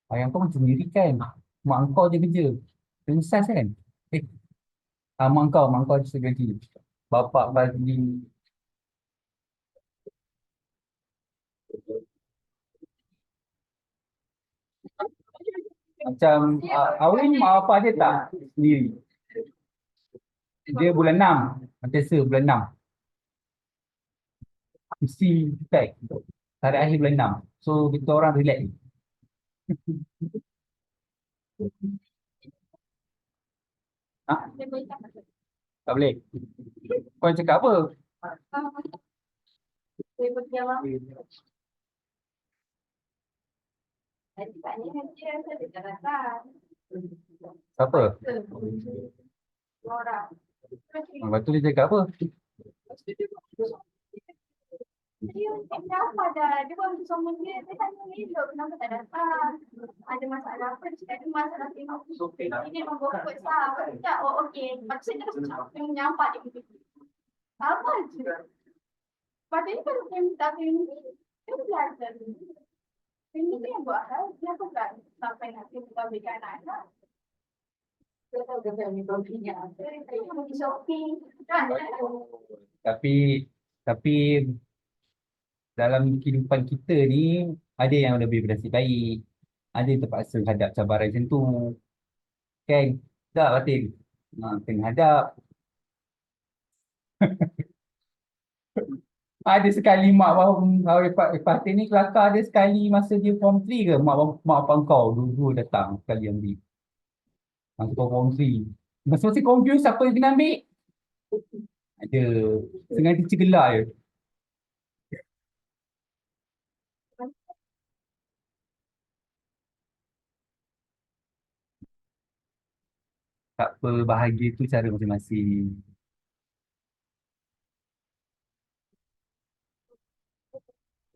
Yang kau macam sendiri kan? Mak kau je kerja. Prinsas kan? Mak kau je slip gaji. Bapak bagi macam Awin mak apa dia tak sendiri. Dia bulan 6. Antesa bulan 6. Isi cukai. Tarikh akhir bulan 6. So kita orang relax. Ha? Tak boleh. Kau cakap apa? Saya berjawab. Jadi tak ni dia saya tak datang. Siapa? Orang. Lepas tu dia cakap apa? Dia kenapa dah? Dia baru sama dia. Dia tanya elok kenapa tak datang. Ada masalah apa? Dia cakap ada masalah tengok. Ini memang bokot sah. Tak, oh okey. Lepas tu saya terus menyampak dia begitu. Apa je? Padahal kalau saya minta film ni, dia belajar. Film ni yang buat hal. Kenapa tak sampai nanti kita berikan anak-anak? Saya tahu dia film ni berpunya. Saya pergi shopping. Tapi tapi dalam kehidupan kita ni ada yang lebih bernasib baik. Ada yang terpaksa hadap cabaran macam tu. Kan? Tak Batin? Kena hadap. Ada sekali mak Batin ni kelakar ada sekali masa dia form 3 ke? Mak abang kau dua-dua datang sekali ambil. Masa kau form 3. Masih confused siapa yang kena ambil? Ada. Sengaja cegelak je. Tak apa, bahagia tu cara masing-masing.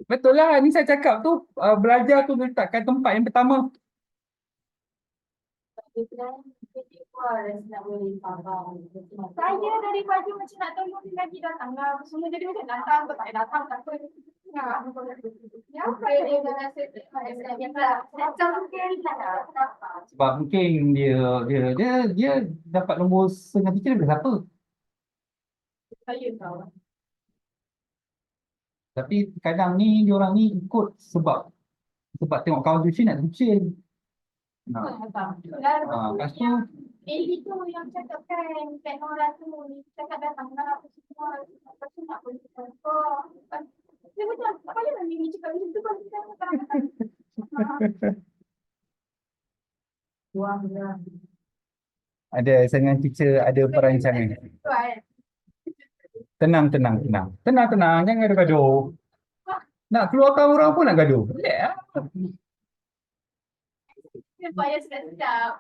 Betul lah, ni saya cakap tu belajar tu letakkan tempat yang pertama. Saya daripada macam nak tolong dia lagi datang lah. Semua jadi macam datang, tak payah datang, tak apa. Ya, apa dia dengan macam mungkin lah. Sebab mungkin dia dapat nombor setengah teacher daripada siapa. Saya tahu. Tapi kadang ni diorang ni ikut sebab tengok kawan tuition nak tuition. Lepas tu Itu yang cakap kan, teknologi tu cakap datang lah apa semua. Lepas tu nak boleh contoh. Dia macam, tak payah Mimi cakap macam tu. Kalau kita kata-kata. ada dengan teacher ada perancangan. Tenang, tenang, tenang. Tenang, tenang. Jangan ada gaduh. Nak keluarkan orang pun nak gaduh. Relax lah. Dia payah sedap-sedap.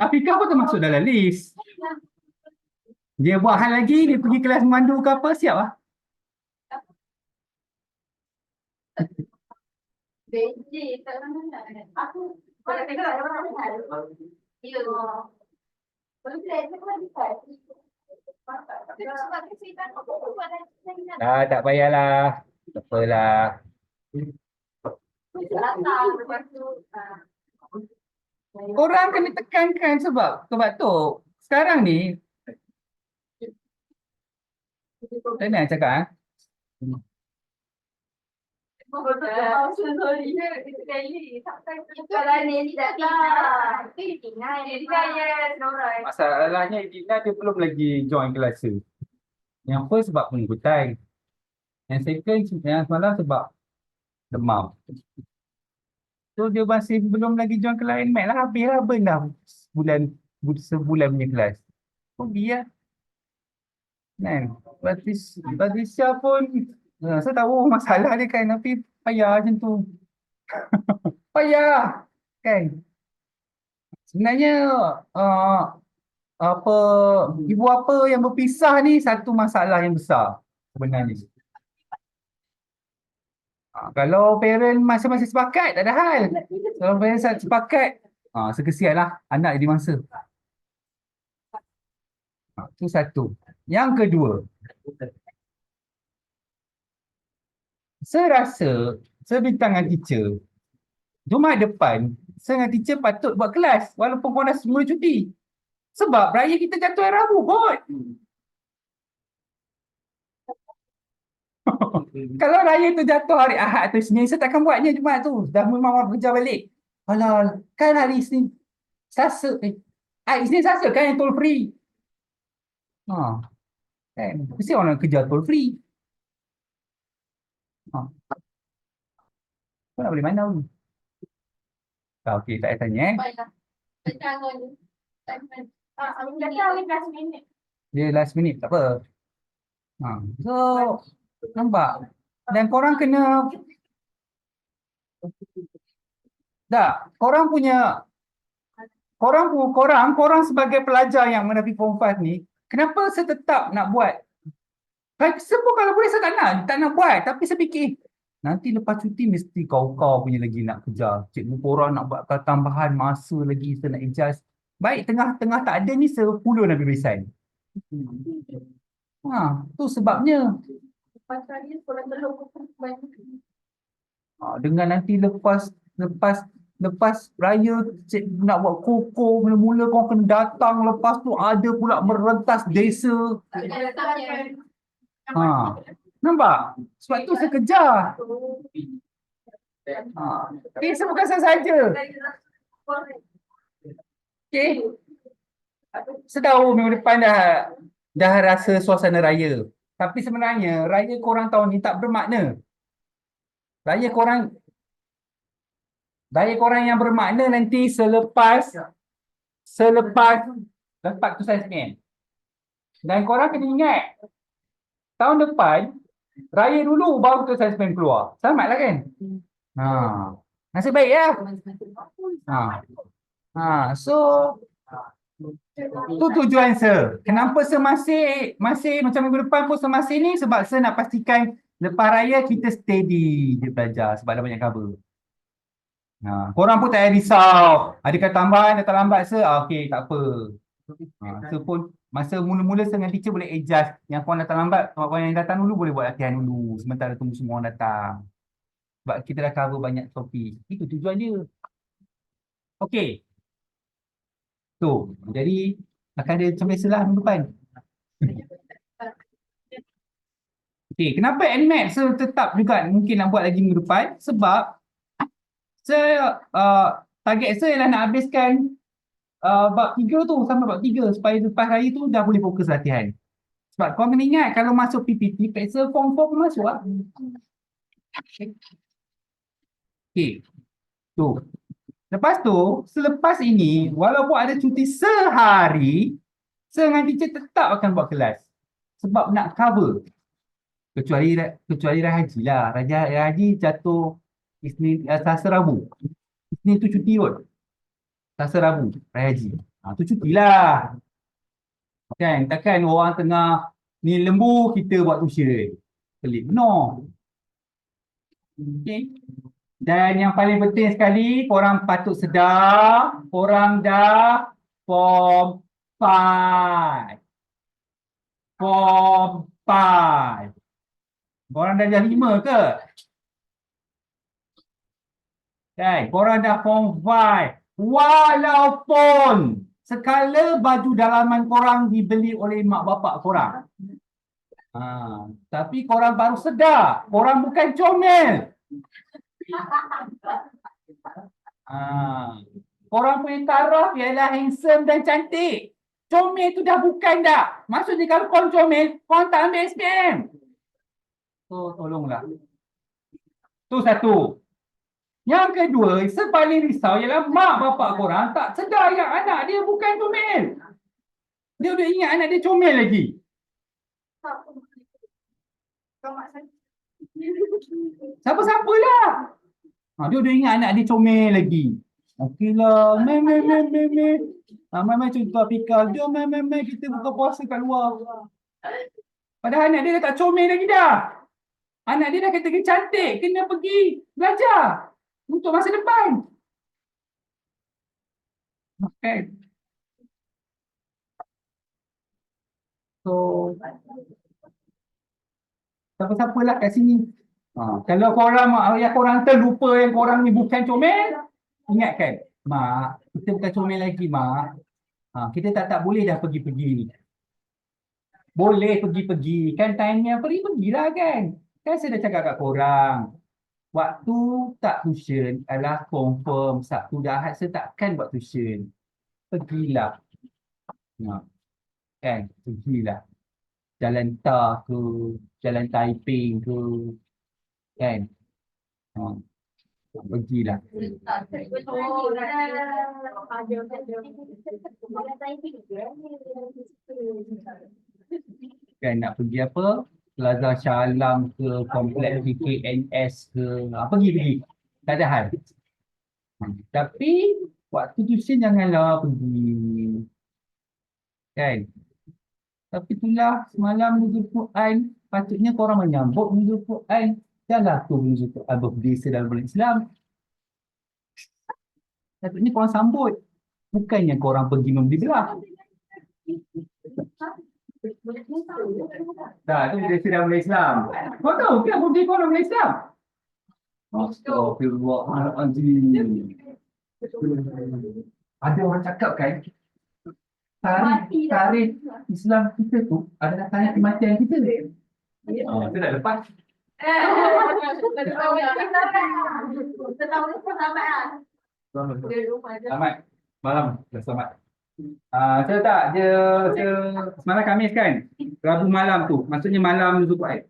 Afika pun termasuk dalam list. Dia buat hal lagi, dia pergi kelas memandu ke apa, siap lah. Beji, tak mana. Aku kalau tengok ada orang hal. Ya. Kalau saya pun bisa. Sebab cerita aku buat lagi. Tak payahlah. Tak apalah. Orang kena tekankan sebab tu sekarang ni saya nak cakap masalahnya Dina dia belum lagi join kelas. Yang first sebab pengikutan. Yang second yang semalam sebab demam. So dia masih belum lagi join kelas NMAT lah. Habis lah benda sebulan punya kelas. Pergi lah. Kan? Batrisya pun saya tahu masalah dia kan, tapi payah macam tu. Payah. Kan? Sebenarnya apa ibu apa yang berpisah ni satu masalah yang besar sebenarnya. Kalau parent masing-masing sepakat tak ada hal. Kalau parent sepakat sekesianlah anak jadi mangsa. Itu satu. Yang kedua, saya rasa sebintangan teacher Jumaat depan saya dengan teacher patut buat kelas walaupun korang dah semula cuti. Sebab raya kita jatuh hari Rabu kot. Kalau raya tu jatuh hari Ahad atau Isnin, saya takkan buatnya Jumaat tu. Dah memang orang kerja balik. Alah, kan hari Isnin, Selasa, Isnin Selasa kan yang toll free. Kan? Mesti orang kerja toll free. Kau nak beli mana pun? Okey, tak payah tanya Dia last minute, tak apa. So, nampak? Dan korang kena korang sebagai pelajar yang menepi form 5 ni, kenapa saya tetap nak buat? Semua kalau boleh saya tak nak buat, tapi saya fikir nanti lepas cuti mesti kau punya lagi nak kejar. Cikgu korang nak buat tambahan masa lagi, saya nak adjust. Baik tengah-tengah tak ada ni 10 Nabi resign. Tu sebabnya. Dengan nanti lepas raya cikgu nak buat koko, mula-mula kau kena datang, lepas tu ada pula merentas desa. Nampak? Sebab tu saya kejar. Ini bukan saya saja. Okey. Saya tahu minggu depan dah rasa suasana raya. Tapi sebenarnya raya korang tahun ni tak bermakna. Raya korang yang bermakna nanti selepas tu saya sekian. Dan korang kena ingat, tahun depan raya dulu baru tu saya spend keluar. Selamatlah kan? Nasib baik ya. So Tu tujuan saya. Kenapa saya masih macam minggu depan pun saya masih ni sebab saya nak pastikan lepas raya kita steady je belajar sebab dah banyak cover. Korang pun tak payah risau. Adakah tambahan atau lambat saya? Okey, tak apa. Saya pun masa mula-mula saya dengan teacher boleh adjust. Yang korang datang lambat, korang yang datang dulu boleh buat latihan dulu. Sementara tunggu semua orang datang. Sebab kita dah cover banyak topik. Itu tujuan dia. Okey. Tu. Jadi akan ada macam biasalah minggu depan. Okey, kenapa NMAT saya tetap juga mungkin nak buat lagi minggu depan? Sebab saya target saya ialah nak habiskan bab 3 tu sampai bab 3 supaya lepas raya tu dah boleh fokus latihan. Sebab kau kena ingat kalau masuk PPT, peksa form 4 pun masuk lah. Okey, tu. Lepas tu, selepas ini, walaupun ada cuti sehari, saya dengan teacher tetap akan buat kelas. Sebab nak cover. Kecuali Rahaji lah. Rahaji jatuh Isnin, Selasa Rabu. Isnin tu cuti kot. Selasa Rabu, Rahaji. Tu cuti lah. Kan? Takkan orang tengah ni lembu, kita buat tuition. Pelik benar. Okay. Dan yang paling penting sekali, korang patut sedar, korang dah Form 5. Form 5. Korang dah 5 ke? Kan? Korang dah Form 5. Walaupun sekala baju dalaman korang dibeli oleh mak bapak korang. Tapi korang baru sedar, korang bukan comel. Korang punya taraf ialah handsome dan cantik. Comel tu dah bukan dah. Maksudnya kalau korang comel, korang tak ambil SPM. So, tolonglah. Tu satu. Yang kedua, sepaling risau ialah mak bapak korang tak sedar yang anak dia bukan comel. Dia udah ingat anak dia comel lagi. Siapa-siapa lah. Dia udah ingat anak dia comel lagi. Okeylah, mai contoh Apikal. Jom mai kita buka puasa kat luar. Padahal anak dia dah tak comel lagi dah. Anak dia dah kata cantik, kena pergi belajar untuk masa depan. Okay. So, siapa-siapalah kat sini. Kalau korang, ayah korang terlupa yang korang ni bukan comel, ingatkan, mak, kita bukan comel lagi, mak. Kita tak boleh dah pergi-pergi. Boleh pergi-pergi. Kan time-nya pergi-pergilah kan. Kan saya dah cakap kat korang. Waktu tak tuition adalah confirm Sabtu dan Ahad saya takkan buat tuition. Pergilah. Kan? Pergilah. Jalan Tar ke, Jalan Taiping ke. Kan? Pergilah. Kan nak pergi apa? Plaza Shah Alam ke, Kompleks PKNS ke. Pergi. Tak ada hal. Tapi waktu tuition janganlah pergi. Kan? Tapi itulah semalam Nuzul Quran. Patutnya korang menyambut Nuzul Quran. Janganlah tu Nuzul Quran berbeza dalam bulan Islam. Patutnya korang sambut. Bukannya korang pergi membeli belah. Tak, itu berbeza dalam bulan Islam. Kau tahu ke berbeza korang dalam bulan Islam? Astagfirullahaladzim. Ada orang cakap kan, tarikh Islam kita tu adalah tarikh kematian kita. Kita dah lepas. Selamat malam. Selamat. Saya tak, dia semalam Khamis kan? Rabu malam tu. Maksudnya malam Nuzul Quran.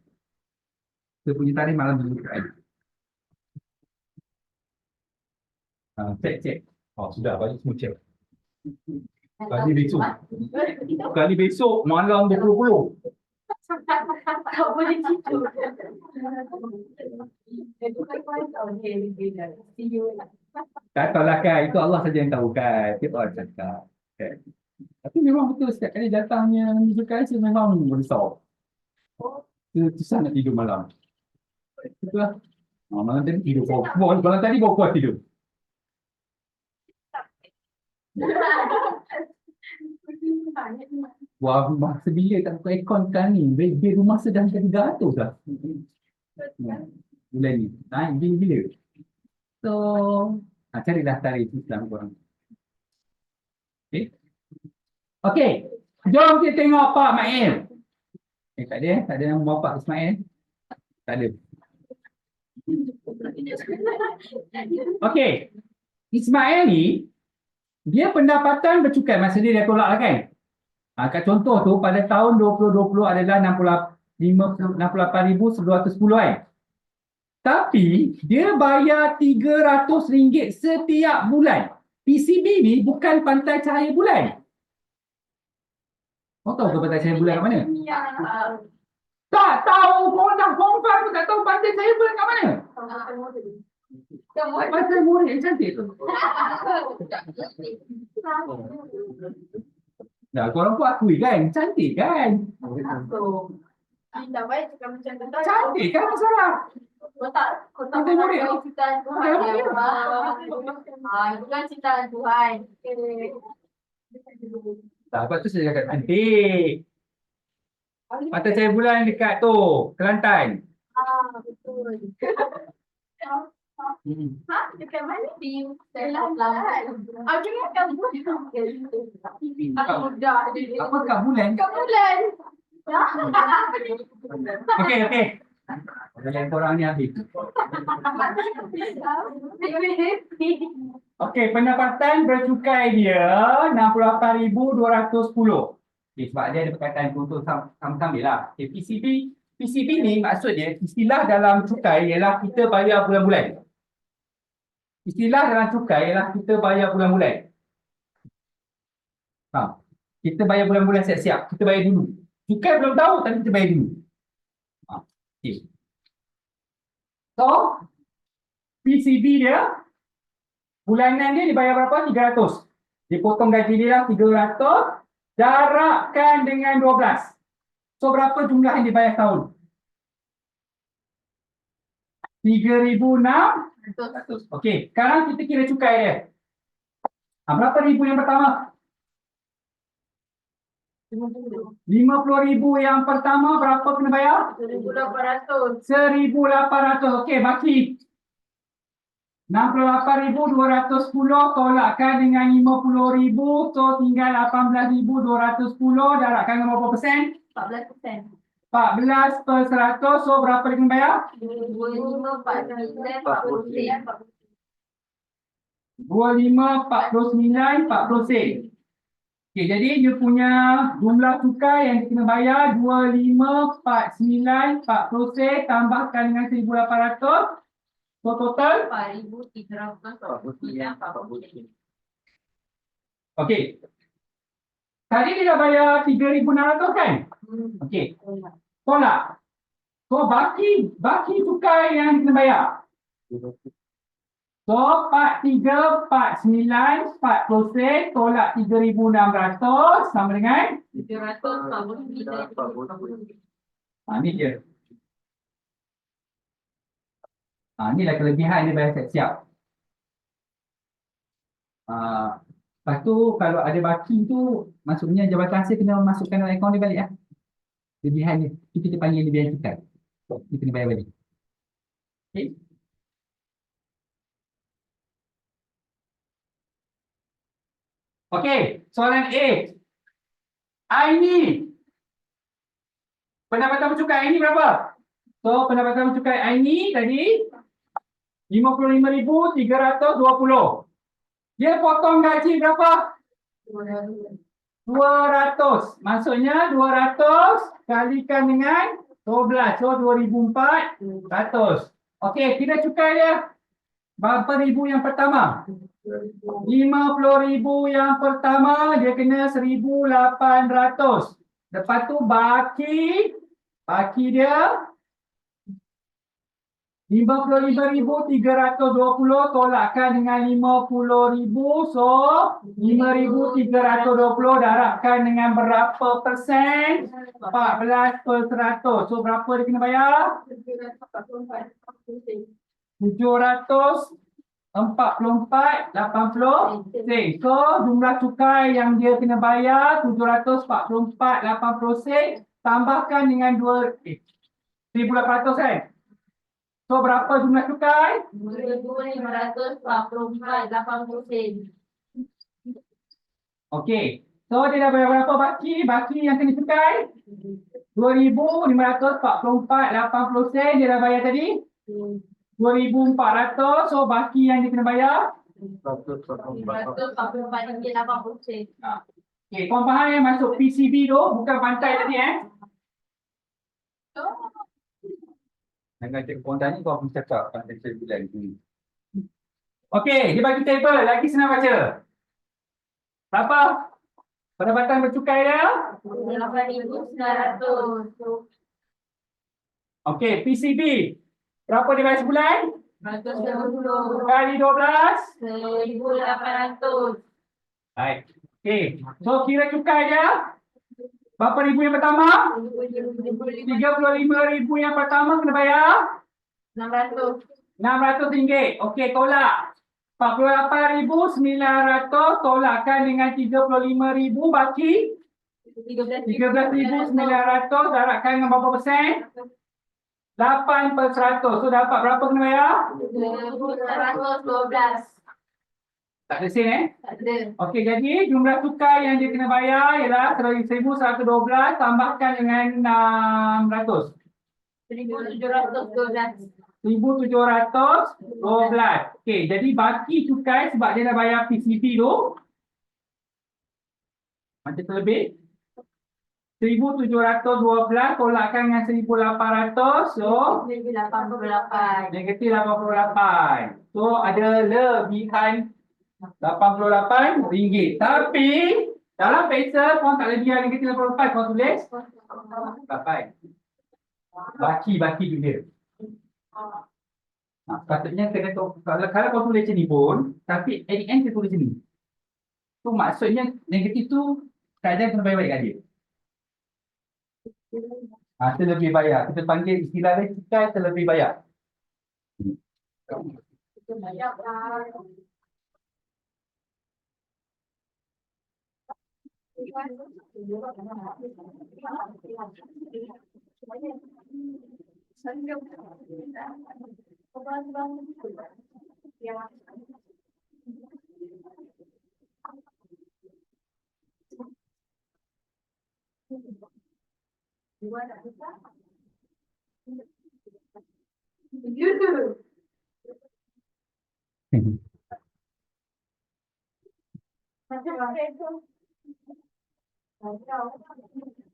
Saya punya tarikh malam Nuzul Quran. Cek. Sudah, bagi semua cek. Kali besok malam 20.10. Tak boleh tidur. Tak tahulah kan, itu Allah saja yang tahu kan. Kita orang cakap. Okay. Tapi memang betul setiap kali datangnya cukai saya memang merisau. Susah nak tidur malam. Itulah. Malam tadi tidur malam tadi bawa kuat tidur. Wah, masa bila tak buka aircon sekarang ni? Bil rumah sedang jadi 300 dah. Bulan ni. Naik bil bila? So, carilah tarikh Islam korang. Okay. Okay. Jom kita tengok Pak Mail. Tak ada. Tak ada nama Bapak Ismail. Tak ada. Okay. Ismail ni, dia pendapatan bercukai. Masa dia tolak lah kan? Kat contoh tu, pada tahun 2020 adalah 68,910 kan? Tapi, dia bayar RM300 setiap bulan. PCB ni bukan pantai cahaya bulan. Kau tahu ke pantai cahaya bulan kat mana? Tak tahu. Kau nak confirm pun tak tahu pantai cahaya bulan kat mana? Pantai Murid yang cantik tu. Dah, korang pun akui kan? Cantik kan? Tak baik cakap macam tu. Cantik kan masalah? Kau tak tahu ciptaan Tuhan. Itu kan ciptaan Tuhan. Tak, sebab tu saya cakap cantik. Pantai cahaya bulan dekat tu, Kelantan. Betul. Hmm. Dekat mana? Di Kelantan. Jangan kat bulan. Aku mudah. Apa kat bulan? Kat bulan. Okey. Jalan korang ni habis. Okey, pendapatan bercukai dia 68,210. Okay, sebab dia ada perkataan untuk sama-sama lah. Okay, PCB ni maksud dia, istilah dalam cukai ialah kita bayar bulan-bulan. Istilah dalam cukai ialah kita bayar bulan-bulan. Faham? Kita bayar bulan-bulan siap-siap. Kita bayar dulu. Cukai belum tahu, tapi kita bayar dulu. Okay. So, PCB dia, bulanan dia dibayar berapa? 300. Dipotong gaji dia lah 300. Darabkan dengan 12. So, berapa jumlah yang dibayar tahun? 3,600. Okey, sekarang kita kira cukai dia. Berapa ribu yang pertama? 50,000 yang pertama berapa kena bayar? 1,800. 1,800. Okey, baki. 68,210 tolakkan dengan 50,000. So, tinggal 18,210. Darabkan dengan berapa persen? 14%. 14 per 100. So, berapa dia kena bayar? 25, 49, 25, 49, 40 sen. Okey, jadi dia punya jumlah cukai yang dia kena bayar 25, 49, 40 sen tambahkan dengan 1,800. So total 4,349. okey. Tadi dia dah bayar 3,600 kan? Okey. Tolak. So baki cukai yang kena bayar. So 43, 49, 40 sen tolak 3,600 sama dengan 349. ni dia. Inilah kelebihan dia bayar siap-siap. Lepas tu kalau ada baki tu, maksudnya Jabatan Hasil kena masukkan dalam akaun dia balik lah. Kelebihan dia. Itu kita panggil lebihan cukai. Dia kena bayar balik. Okay. Okey, soalan A. Aini. Pendapatan bercukai Aini berapa? So, pendapatan bercukai Aini tadi 55,320. Dia potong gaji berapa? 200. Maksudnya 200 kalikan dengan 12. So, 2,400. Okey, kita cukai dia. Berapa ribu yang pertama? 50,000 yang pertama dia kena 1,800. Lepas tu baki dia 55,320 tolakkan dengan 50,000. So, 5,320 darabkan dengan berapa persen? 14%. So, berapa dia kena bayar? 744,80 sen. So, jumlah cukai yang dia kena bayar 744,80 sen. Tambahkan dengan 1,800 kan? So, berapa jumlah cukai? 2,544,80 sen. Okey. So, dia dah bayar berapa baki? Baki yang kena cukai? 2,544,80 sen. Dia dah bayar tadi? 2,400. So, baki yang dia kena bayar? 544,80 sen. Okey, korang faham yang masuk PCB tu? Bukan pantai tadi Jangan cakap korang tanya, korang pun cakap pantai bulan ni. Okey, dia bagi table. Lagi senang baca. Berapa? Pendapatan bercukai dia? 8,900. Okey, PCB. Berapa dia bayar sebulan? 120. Kali 12. 1,800. Baik. Okey. So, kira cukai dia. Berapa ribu yang pertama? 35,000 yang pertama kena bayar? 600. RM600. Okey, tolak. 48,900 tolakkan dengan 35,000 baki 13,900 darabkan dengan berapa persen? 8%. So, dapat berapa kena bayar? 1,112. Tak ada sen Tak ada. Okey, jadi jumlah cukai yang dia kena bayar ialah 1,112 tambahkan dengan 600. 1,712. 1,712. Okey, jadi baki cukai sebab dia dah bayar PCP tu. Macam terlebih. 1,712 tolakkan dengan 1,800. So, -88. negatif 88. So, ada lebihan RM88. Tapi, dalam pencil, korang tak lebihan negatif 88. Korang tulis 88. Baki tu dia. Sepatutnya kena kalau kau tulis macam ni pun, tapi at the end kita tulis macam ni. Tu maksudnya negatif tu kadang kena bayar balik kat dia. Terlebih bayar. Kita panggil istilah dia cukai terlebih bayar.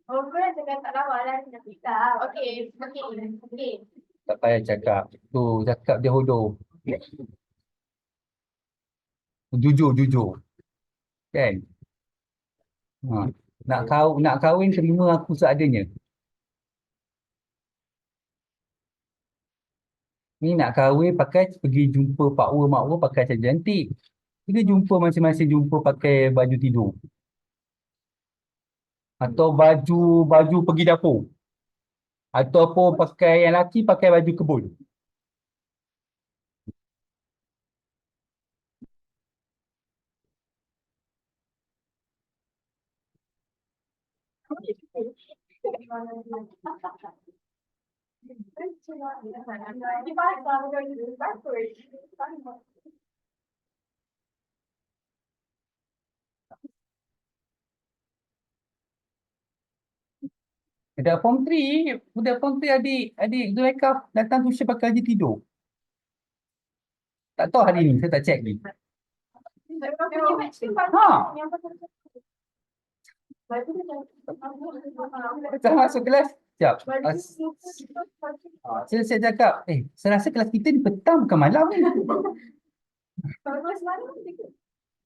Oh, kau dah cakap tak lawa lah. Okey. Tak payah cakap. Tu cakap dia hodoh. Jujur. Kan? Nak kahwin terima aku seadanya. Ni nak kahwin pergi jumpa Pak Mak Mak pakai macam cantik. Kita jumpa masing-masing jumpa pakai baju tidur. Atau baju pergi dapur. Ataupun pakai yang lelaki pakai baju kebun. Budak form 3 adik Zulaikha datang tuition pakai baju tidur. Tak tahu hari ni, saya tak check ni. Saya masuk kelas, sekejap. Saya cakap, saya rasa kelas kita ni petang bukan malam ni.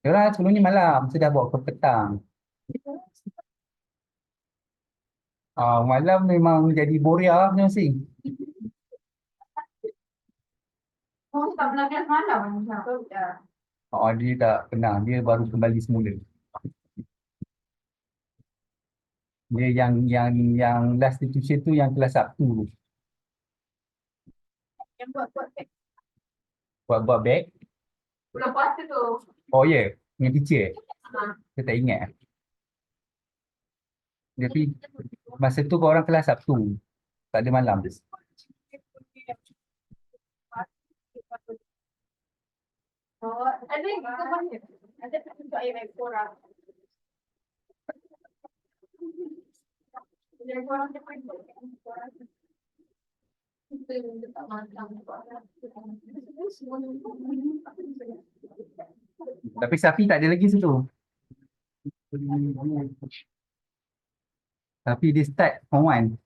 Diorang sebelum ni malam, saya dah bawa ke petang. Malam memang jadi boria masing-masing. Oh, tak pernah lihat malam. Ya. Oh, dia tak pernah. Dia baru kembali semula. Dia yang last tuition tu yang kelas Sabtu tu. Yang buat-buat Buat-buat beg. bulan puasa tu. Oh ya, yeah. Dengan teacher. Ha. Saya tak ingat. Tapi masa tu korang kelas Sabtu. Tak ada malam. Oh, ada yang kita banyak. Ada untuk air baik korang. Yang korang cepat korang. Kita tak makan korang. Tapi Safi tak ada lagi situ. Tapi dia start form 1.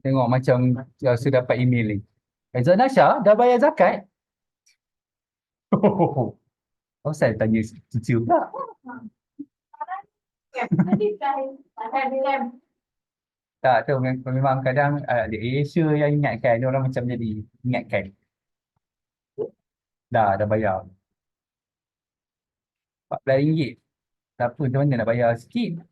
Tengok macam saya dapat email ni. Aizat Nasha dah bayar zakat? Oh, saya tanya teacher pula. Tak tu memang kadang adik Asia yang ingatkan. Dia orang macam jadi ingatkan. Dah bayar. RM14. Tak apa, macam mana nak bayar sikit?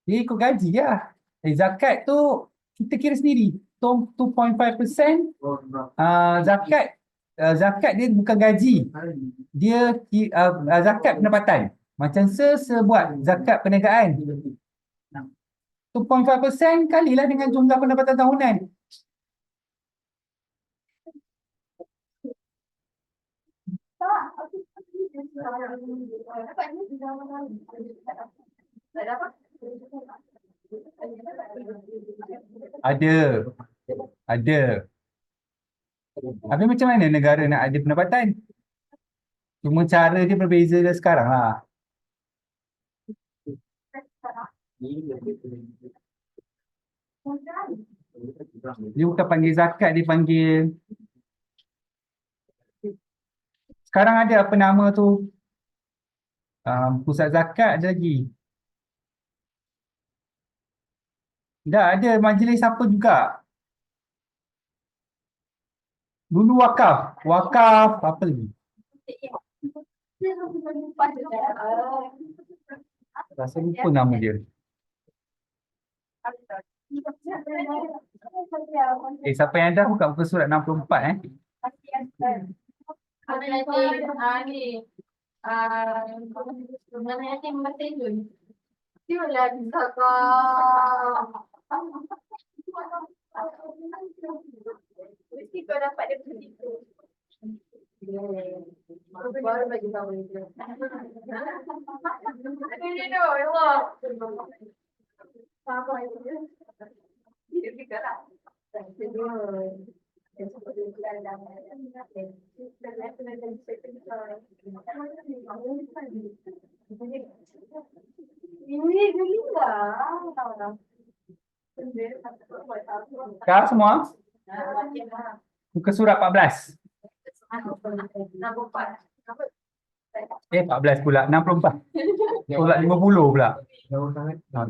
Dia ikut gaji lah. Zakat tu kita kira sendiri. 2.5% zakat dia bukan gaji. Dia zakat pendapatan. Macam sebuat zakat perniagaan. 2.5% kalilah dengan jumlah pendapatan tahunan. Ada. Habis macam mana negara nak ada pendapatan? Cuma cara dia berbeza dari sekarang lah. Dia bukan panggil zakat, dia panggil. Sekarang ada apa nama tu? Pusat zakat ada lagi. Dah ada majlis apa juga. Dulu wakaf. Wakaf apa lagi? Rasa lupa nama dia. Siapa yang dah buka muka surat 64 Ada nanti sebenarnya nanti membantu. Dia lah bisa mesti kau dapat dia begitu. Baru bagi tahu dia. Ini tu, ya Allah. Apa itu? Dia juga lah. Ini gila. Sekarang semua muka surat 14. 14 pula, 64. Tolak 50 pula.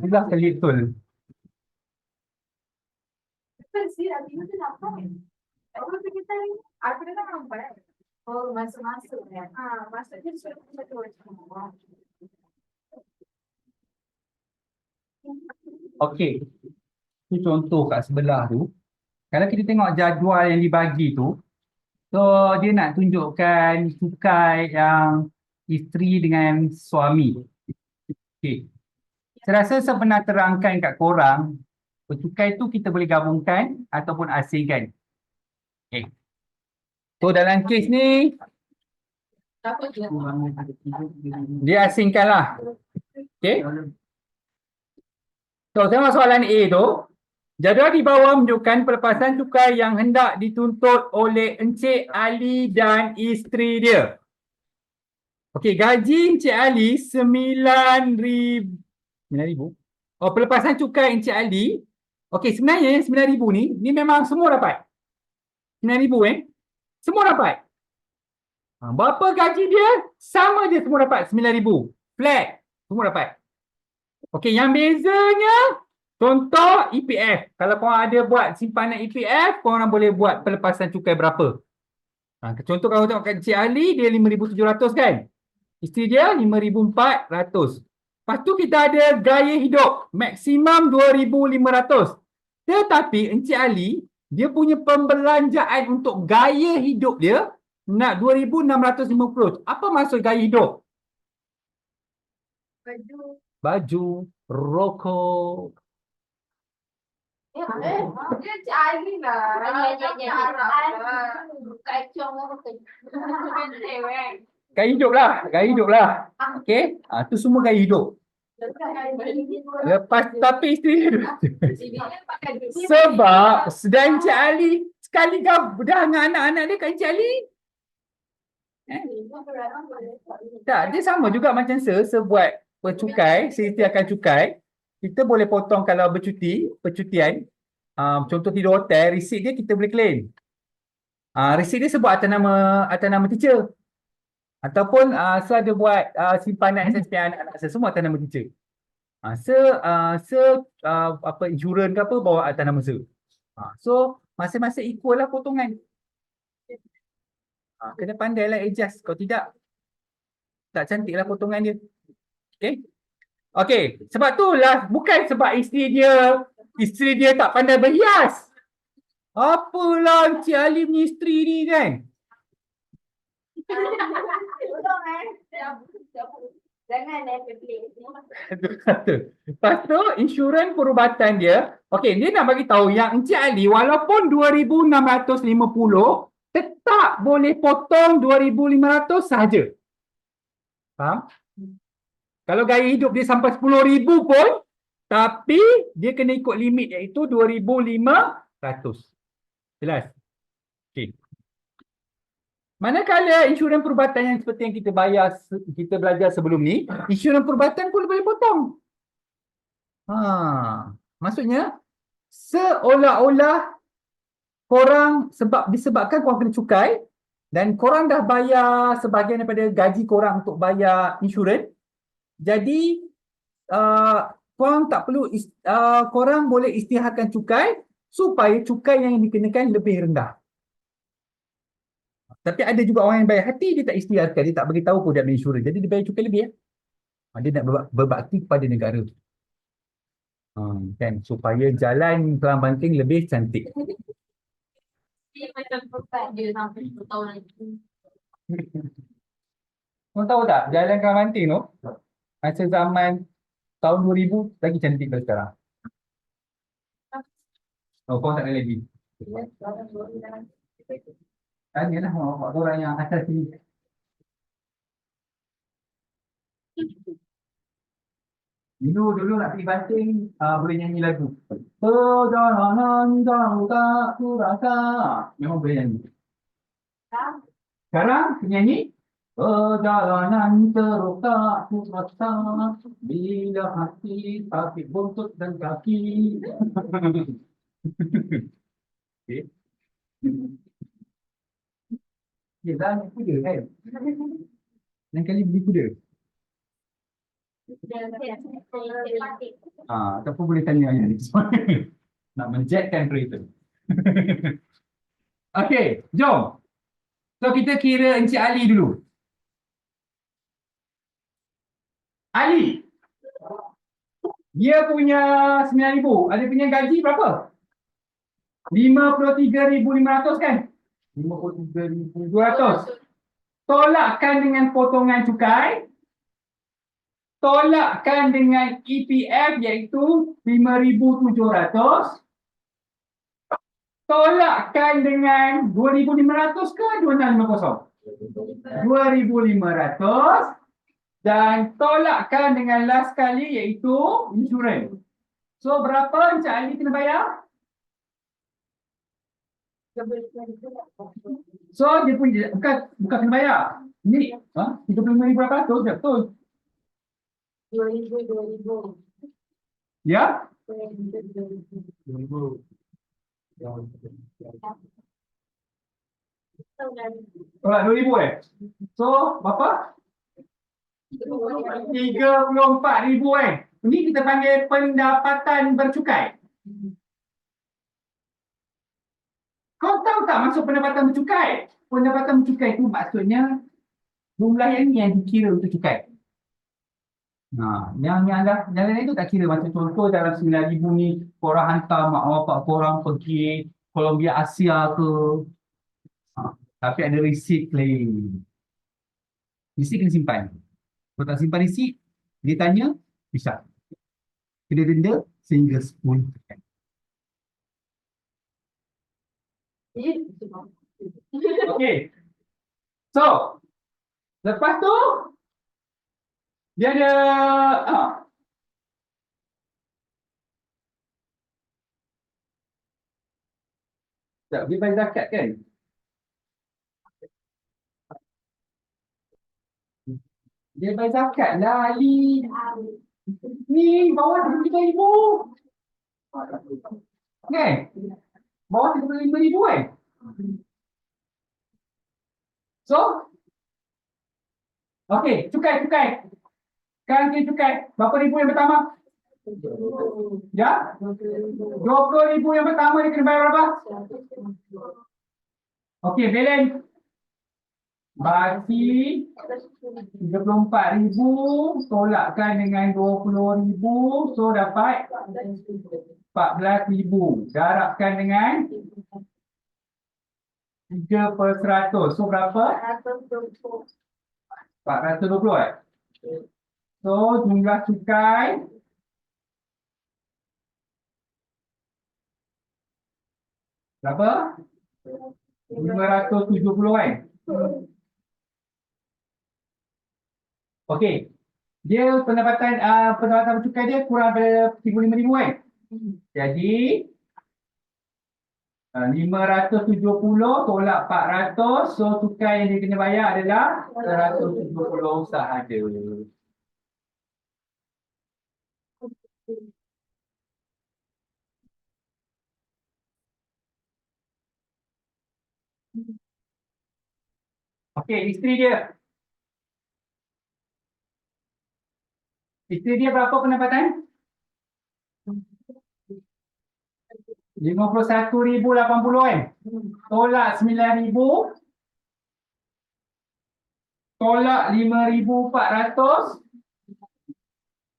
Itulah kali betul. Oh, masuk-masuk ya. Masuknya sudah betul. Okey. Itu contoh kat sebelah tu. Kalau kita tengok jadual yang dibagi tu, so dia nak tunjukkan cukai yang isteri dengan suami. Okey. Saya rasa saya pernah terangkan kat korang, cukai tu kita boleh gabungkan ataupun asingkan. Okey. So dalam kes ni, dia asingkan lah. Okey. So tengok soalan A tu. Jadual di bawah menunjukkan pelepasan cukai yang hendak dituntut oleh Encik Ali dan isteri dia. Okey, gaji Encik Ali 9,000. 9,000? Oh, pelepasan cukai Encik Ali. Okey, sebenarnya 9,000 ni memang semua dapat. 9,000 Semua dapat. Berapa gaji dia? Sama je semua dapat 9,000. Flat. Semua dapat. Okey, yang bezanya contoh EPF. Kalau korang ada buat simpanan EPF, korang boleh buat pelepasan cukai berapa? Contoh kalau tengok kat Encik Ali, dia 5,700 kan? Isteri dia 5,400. Lepas tu kita ada gaya hidup. Maksimum 2,500. Tetapi Encik Ali, dia punya pembelanjaan untuk gaya hidup dia nak 2,650. Apa maksud gaya hidup? Baju. Baju, rokok. Dia cari lah. Kacau apa Gaya hidup lah. Gaya hidup lah. Okey? Tu semua gaya hidup. Lepas tapi isteri sebab sedang Encik Ali sekali dah dengan anak-anak dia kat Encik Ali. Tak, dia sama juga macam sebuat bercukai, setiakan cukai. Kita boleh potong kalau bercuti, percutian. Contoh tidur hotel, resit dia kita boleh claim. Resit dia sebut atas nama teacher. Ataupun saya ada buat simpanan SSP anak-anak saya semua atas nama teacher. Apa insurans ke apa bawa atas nama saya. So masing-masing equal lah potongan. Kena pandai lah adjust. Kalau tidak, tak cantik lah potongan dia. Okay. Okay. Sebab tu lah, bukan sebab isteri dia tak pandai berhias. Apalah Encik Ali punya isteri ni kan. Jangan Lepas tu insurans perubatan dia, okey, dia nak bagi tahu yang Encik Ali walaupun 2,650 tetap boleh potong 2,500 sahaja. Faham? Kalau gaya hidup dia sampai 10,000 pun, tapi dia kena ikut limit iaitu 2,500. Jelas? Okey. Manakala insurans perubatan yang seperti yang kita belajar sebelum ni, insurans perubatan pun boleh potong. Maksudnya seolah-olah korang disebabkan korang kena cukai dan korang dah bayar sebahagian daripada gaji korang untuk bayar insurans. Jadi korang tak perlu korang boleh isytiharkan cukai supaya cukai yang dikenakan lebih rendah. Tapi ada juga orang yang bayar hati, dia tak isytiharkan, dia tak beritahu pun dia ambil insurans. Jadi dia bayar cukai lebih. Dia nak berbakti kepada negara. Kan, supaya jalan Kelang Banting lebih cantik. Dia macam pekat dia sampai 10 tahun lagi. Kau tahu tak, jalan Kelang Banting tu, masa zaman tahun 2000 lagi cantik dari sekarang. Kau tak ada lagi. Tanyalah orang yang atas sini. Dulu nak pergi Banting, boleh nyanyi lagu. Perjalanan jauh tak kurasa. Memang boleh nyanyi. Sekarang penyanyi. Perjalanan teruk tak kurasa. Bila hati sakit buntut dan kaki. Okay. Ya, dah kuda kan? Lain kali beli kuda. Ataupun boleh tanya yang ni. Nak menjetkan kereta. Okey, jom. So kita kira Encik Ali dulu. Ali. Dia punya 9,000. Ada punya gaji berapa? 53,500 kan? 53,200. Tolakkan dengan potongan cukai. Tolakkan dengan EPF iaitu 5,700. Tolakkan dengan 2,500 ke 2,650? 2,500. Dan tolakkan dengan last kali iaitu insurans. So berapa Encik Ali kena bayar? So dia punya bukan kena bayar. Ni 35,800 betul. 2,000. Ya? 2,000. Tolak 2,000 eh. So, berapa? 34,000 eh. Ini kita panggil pendapatan bercukai. Kau tahu tak maksud pendapatan bercukai? Pendapatan bercukai itu maksudnya jumlah yang ni yang dikira untuk cukai. Nah, yang lain itu tak kira. Macam contoh dalam 9,000 ni korang hantar mak bapak korang pergi Columbia Asia ke. Ha, tapi ada receipt claim. Receipt kena simpan. Kalau tak simpan receipt, dia tanya, bisa. Kena denda sehingga 10%. Okey. So, lepas tu dia ada tak, dia bayar zakat kan? Dia bayar zakat lah Ali. Ni bawah 35,000. Kan? Bawah 35,000 kan? So, okey, cukai. Sekarang kita cukai. Berapa ribu yang pertama? Ya? 20,000 yang pertama dia kena bayar berapa? Okey, balance. Bagi 34,000 tolakkan dengan 20,000, so dapat 14,000. Darabkan dengan 3/100. So berapa? 420 eh? So jumlah cukai berapa? 570 kan? Okey. Dia pendapatan bercukai dia kurang daripada 35,000 kan? Jadi 570 tolak 400, so cukai yang dia kena bayar adalah 170 sahaja. Okey, isteri dia. Isteri dia berapa pendapatan? 51,080 kan? Tolak 9,000. Tolak 5,400.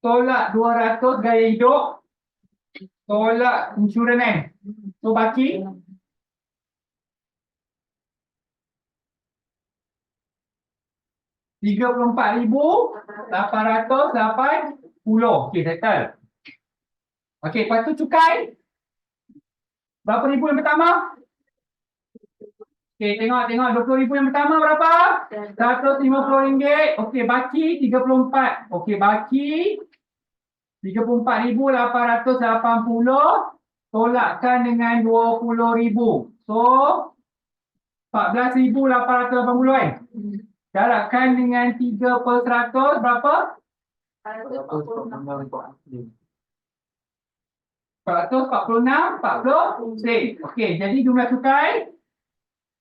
Tolak 200 gaya hidup. Tolak insurans kan? So baki 34,880. Okey, settle. Okey, lepas tu cukai. Berapa ribu yang pertama? Okey, tengok 20,000 yang pertama berapa? RM150. Okey, baki 34. Okey, baki 34,880 tolakkan dengan 20,000. So 14,880 kan? Darabkan dengan 3/100 berapa? 446, 40 sen. Okey, jadi jumlah cukai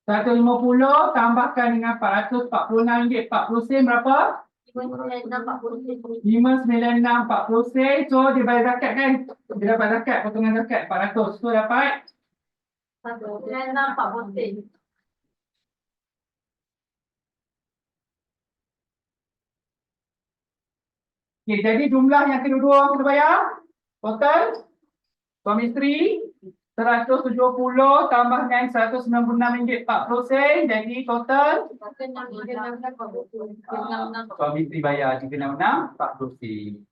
150 tambahkan dengan 446 ringgit 40 sen berapa? 596.40 sen. So dia bayar zakat kan? Dia dapat zakat, potongan zakat 400. So dapat 96.40 sen. Okey, jadi jumlah yang kedua-dua orang kita bayar total suami isteri 170 tambah dengan 196 ringgit 40 sen, jadi total suami isteri bayar 366.40 sen.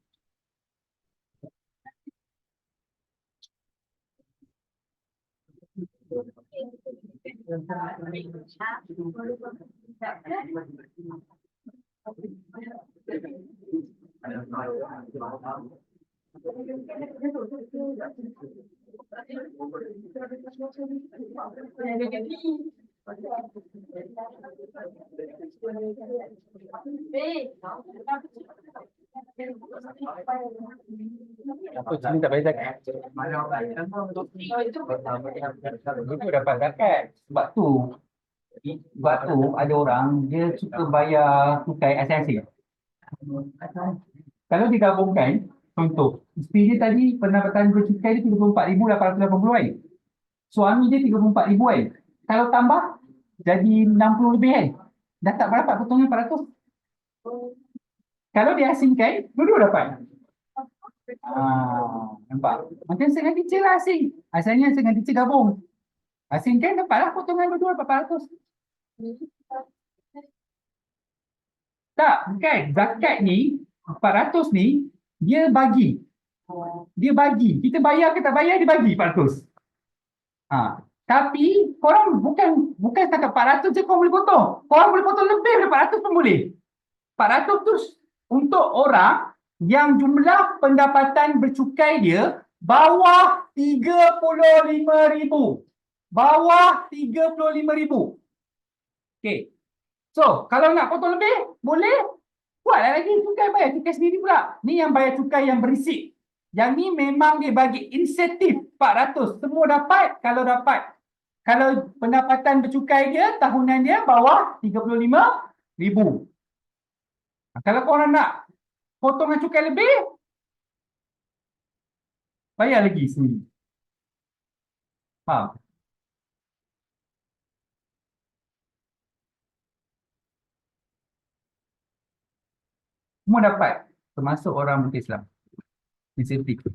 Apa sini tak bayar zakat? Itu dapat zakat. Sebab tu Sebab tu ada orang dia suka bayar cukai asing-asing. Kalau digabungkan, contoh, isteri dia tadi pendapatan bercukai dia 34,880 kan. Suami dia 34,000 kan. Kalau tambah, jadi 60 lebih kan. Dah tak berapa potongan 400. Kalau diasingkan, dua-dua dapat. Nampak? Macam saya dengan teacher lah asing. Asalnya saya dengan teacher gabung. Asingkan dapatlah potongan dua-dua 400. Tak, bukan. Zakat ni, 400 ni, dia bagi. Dia bagi. Kita bayar ke tak bayar, dia bagi 400. Tapi korang bukan setakat 400 je korang boleh potong. Korang boleh potong lebih daripada 400 pun boleh. 400 tu untuk orang yang jumlah pendapatan bercukai dia bawah 35,000. Bawah 35,000. Okey. So, kalau nak potong lebih, boleh. Buatlah lagi cukai, bayar cukai sendiri pula. Ni yang bayar cukai yang berisik. Yang ni memang dia bagi insentif 400. Semua dapat kalau dapat. Kalau pendapatan bercukai dia, tahunan dia bawah 35,000. Kalau korang nak potongan cukai lebih, bayar lagi sendiri. Faham? Semua dapat. Termasuk orang Islam. Insentif.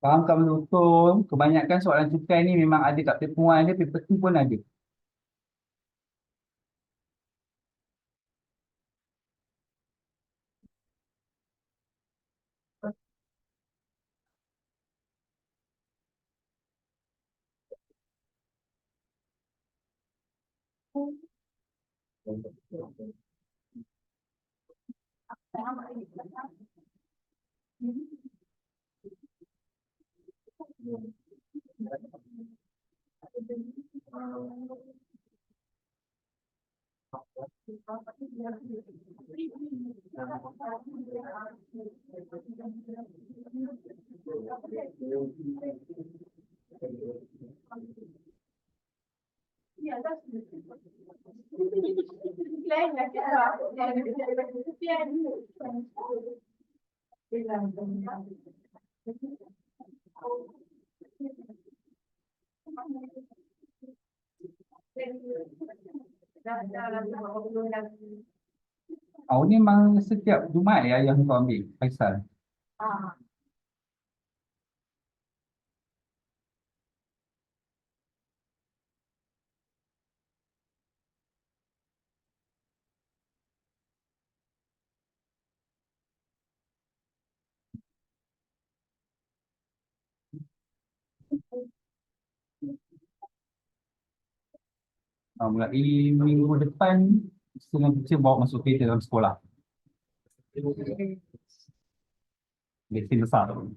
Faham tak betul? Kebanyakan soalan cukai ni memang ada kat paper 1 dia, paper 2 pun ada. Oh, ni memang setiap Jumaat ya yang kau ambil, Faisal. Mulai minggu depan, setengah teacher bawa masuk kereta dalam sekolah. Lesen besar tu.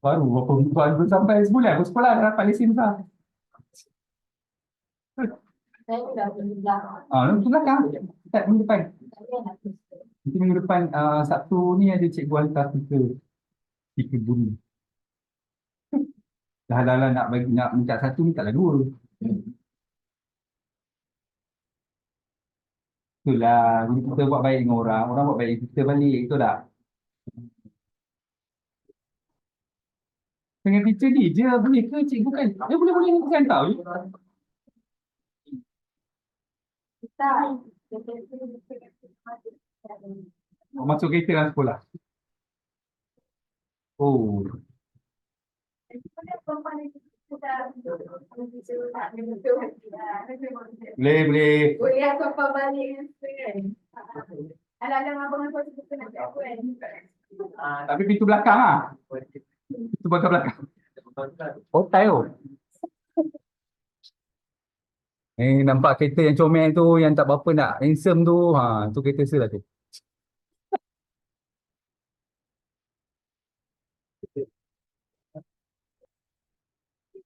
Baru baru sampai sebulan, baru sekolah dah dapat lesen besar. Nanti belakang. Tak, minggu depan. Nanti minggu depan, Sabtu ni ada cikgu hantar kita bunyi. Dah nak minta satu, minta lah dua. Itulah, kita buat baik dengan orang, orang buat baik dengan kita balik, betul tak? Dengan teacher ni je boleh ke cikgu kan? Boleh nanti saya hantar je. Masuk kereta dalam sekolah. Oh, boleh, boleh. Boleh aku apa balik kan? Alang-alang abang aku suka nak aku kan. Tapi pintu belakang ah. Pintu belakang. Hotel tu. Nampak kereta yang comel tu, yang tak berapa nak handsome tu. Tu kereta saya lah tu.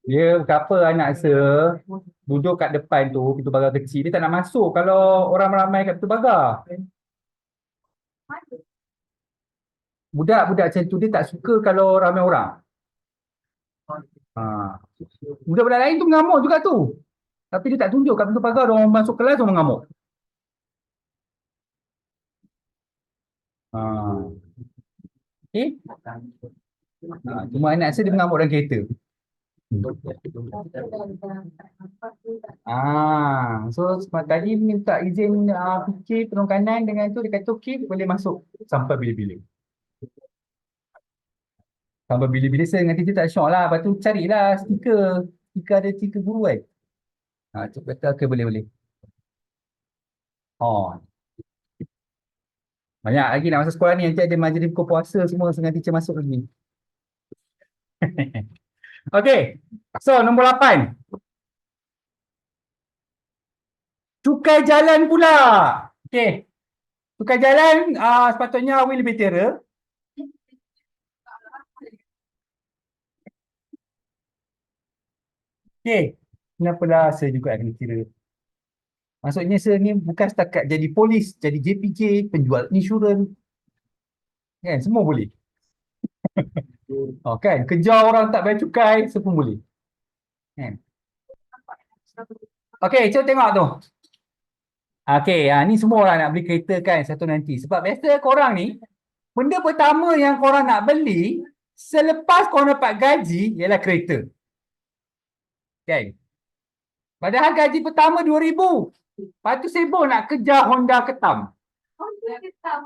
Dia kapa anak saya duduk kat depan tu, pintu pagar kecil. Dia tak nak masuk kalau orang ramai kat pintu pagar. Budak-budak macam tu dia tak suka kalau ramai orang. Ha. Budak-budak lain tu mengamuk juga tu. Tapi dia tak tunjuk kat pintu pagar, orang masuk kelas orang mengamuk. Ha. Eh? Cuma anak saya dia mengamuk dalam kereta. So tadi minta izin fikir penuh kanan dengan tu dia kata okey boleh masuk sampai bila-bila. Sampai bila-bila saya dengan teacher tak syok lah. Lepas tu carilah stiker. Stiker ada stiker guru kan. Cik kata okey boleh-boleh. Oh. Banyak lagi nak masuk sekolah ni. Nanti ada majlis buka puasa semua dengan teacher masuk lagi. Okey. So nombor 8. Cukai jalan pula. Okey. Cukai jalan sepatutnya awal lebih tera. Okey. Kenapalah saya juga kena kira. Maksudnya saya ni bukan setakat jadi polis, jadi JPJ, penjual insurans. Kan? Semua boleh. Kan? Kejar orang tak bayar cukai, semua boleh. Kan? Okey, cuba tengok tu. Okey, ni semua orang nak beli kereta kan satu nanti. Sebab biasa korang ni, benda pertama yang korang nak beli, selepas korang dapat gaji, ialah kereta. Kan? Padahal gaji pertama 2,000. Lepas tu sibuk nak kejar Honda Ketam. Honda Ketam.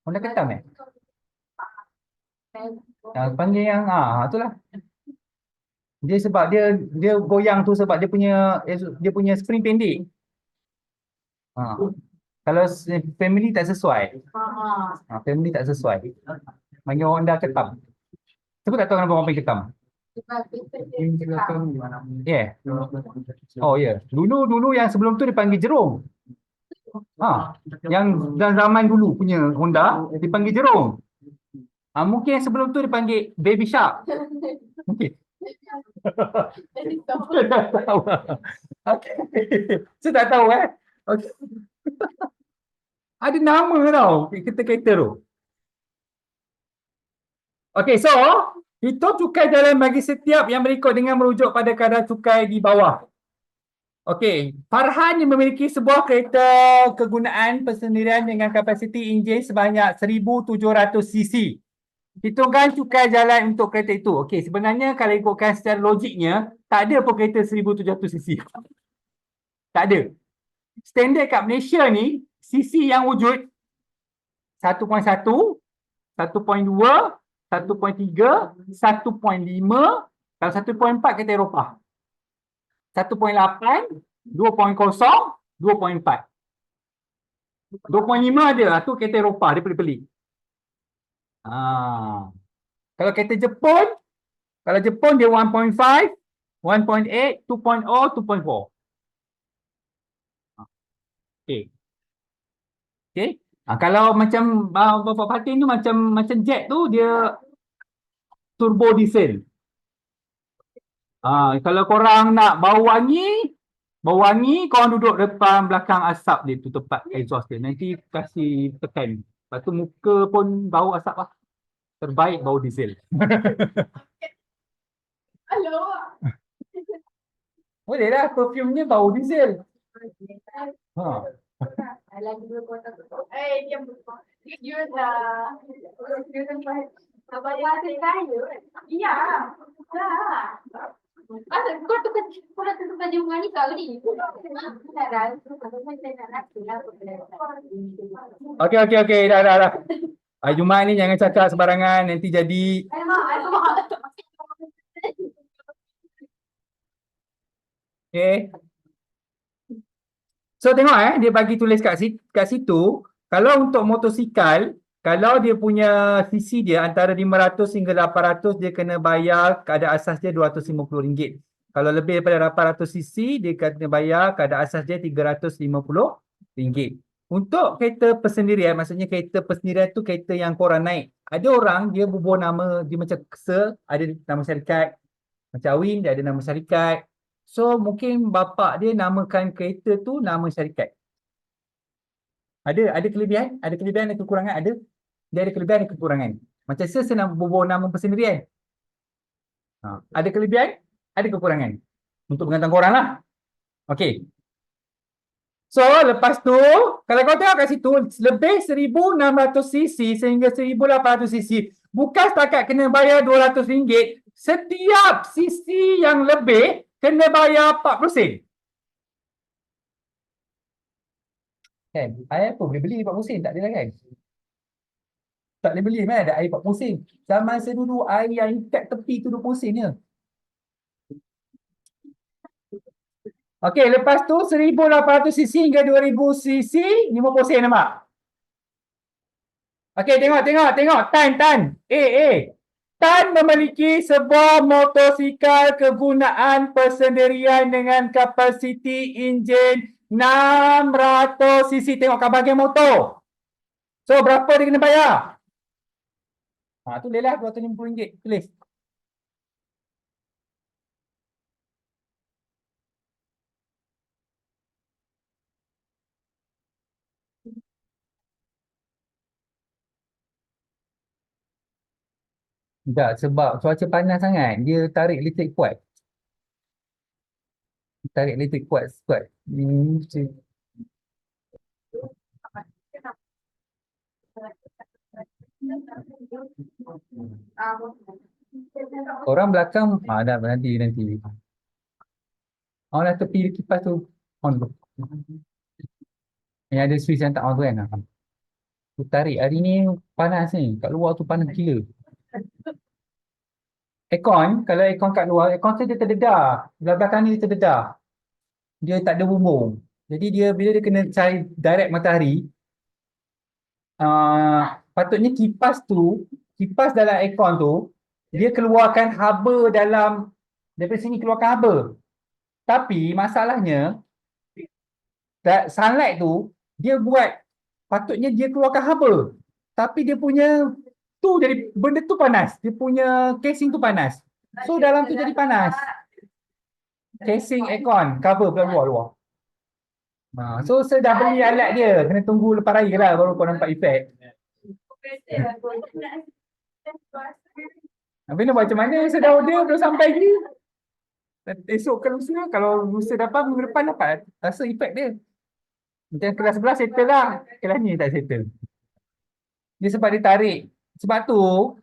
Honda Ketam panggil yang itulah. Dia sebab dia goyang tu sebab dia punya spring pendek. Kalau family tak sesuai. Family tak sesuai. Panggil Honda Ketam. Saya pun tak tahu kenapa orang panggil Ketam. Yeah. Oh ya. Yeah. Dulu yang sebelum tu dipanggil Jerung. Yang dalam zaman dulu punya Honda dipanggil Jerung. Mungkin yang sebelum tu dipanggil Baby Shark. Mungkin. Saya tak tahu. Okay. Saya tak tahu Okay. Ada nama tau kereta-kereta tu. Okay, so itu cukai jalan bagi setiap yang berikut dengan merujuk pada kadar cukai di bawah. Okey, Farhan yang memiliki sebuah kereta kegunaan persendirian dengan kapasiti enjin sebanyak 1,700 cc. Hitungkan cukai jalan untuk kereta itu. Okey, sebenarnya kalau ikutkan secara logiknya, tak ada pun kereta 1,700 cc. Tak ada. Standard kat Malaysia ni, cc yang wujud 1.1, 1.2, 1.3, 1.5, kalau 1.4 kereta Eropah. 1.8, 2.0, 2.4. 2.5 ada, tu kereta Eropah, dia pelik-pelik. Kalau kereta Jepun, kalau Jepun dia 1.5, 1.8, 2.0, 2.4. Okey. Okey. Kalau macam Bapak Fatin tu macam jet tu dia turbo diesel. Kalau korang nak bau wangi korang duduk depan belakang asap dia tu tempat exhaust dia. Nanti kasih tekan. Lepas tu muka pun bau asap lah. Terbaik bau diesel. Hello. Boleh lah, perfume-nya bau diesel. Lagi 2 kotak. Diam. Dia dah. Dia sampai apa dia kaya. Iya. Dah. Kau tu baju wanita ni. Okey. Dah. Jumaat ni jangan cakap sembarangan, nanti jadi. Okay. So tengok dia bagi tulis kat situ, kalau untuk motosikal, kalau dia punya CC dia antara 500 hingga 800 dia kena bayar kadar asas dia RM250. Kalau lebih daripada 800 cc dia kena bayar kadar asas dia RM350. Untuk kereta persendirian, maksudnya kereta persendirian tu kereta yang korang naik. Ada orang dia bubuh nama dia macam ada nama syarikat, macam Awin dia ada nama syarikat. So mungkin bapa dia namakan kereta tu nama syarikat. Ada kelebihan, ada kekurangan, ada. Dia ada kelebihan, ada kekurangan. Macam saya nak bubuh nama persendirian. Ada kelebihan, ada kekurangan. Untuk pengantar korang lah. Okey. So lepas tu, kalau kau tengok kat situ, lebih 1600 cc sehingga 1800 cc, bukan setakat kena bayar RM200, setiap cc yang lebih kena bayar 40 sen. Kan? Air apa boleh beli 40 sen? Tak ada lah kan? Tak boleh beli mana ada air 40 sen. Zaman saya dulu air yang ikat tepi tu 20 sen je. Okey, lepas tu 1800 cc hingga 2000 cc 50 sen nampak? Okey, tengok. Tan. Tan memiliki sebuah motosikal kegunaan persendirian dengan kapasiti enjin 600 cc. Tengok kat bahagian motor. So, berapa dia kena bayar? Tulis lah RM250. Tulis. Tak, sebab cuaca panas sangat. Dia tarik listrik kuat. Kuat. Orang belakang, dah nanti. Dah tepi kipas tu. On tu. Yang ada switch yang tak on tu kan. Tu tarik. Hari ni panas ni. Kat luar tu panas gila. Kalau aircon kat luar, aircon tu dia terdedah. Belah belakang ni dia terdedah. Dia tak ada bumbung. Jadi bila dia kena cari direct matahari, patutnya kipas dalam aircon tu, dia keluarkan haba daripada sini keluarkan haba. Tapi masalahnya, sunlight tu, patutnya dia keluarkan haba. Tapi dia punya, benda tu panas. Dia punya casing tu panas. So dalam tu jadi panas. Casing aircon, cover belah luar. So saya dah beli alat dia. Kena tunggu lepas raya lah baru kau nampak efek. Habis nak buat macam mana? Saya dah order belum sampai lagi. Esok ke lusa, kalau lusa dapat, minggu depan dapat rasa efek dia. Macam kelas sebelah settle lah. Kelas ni tak settle. Dia sebab dia tarik. Sebab tu,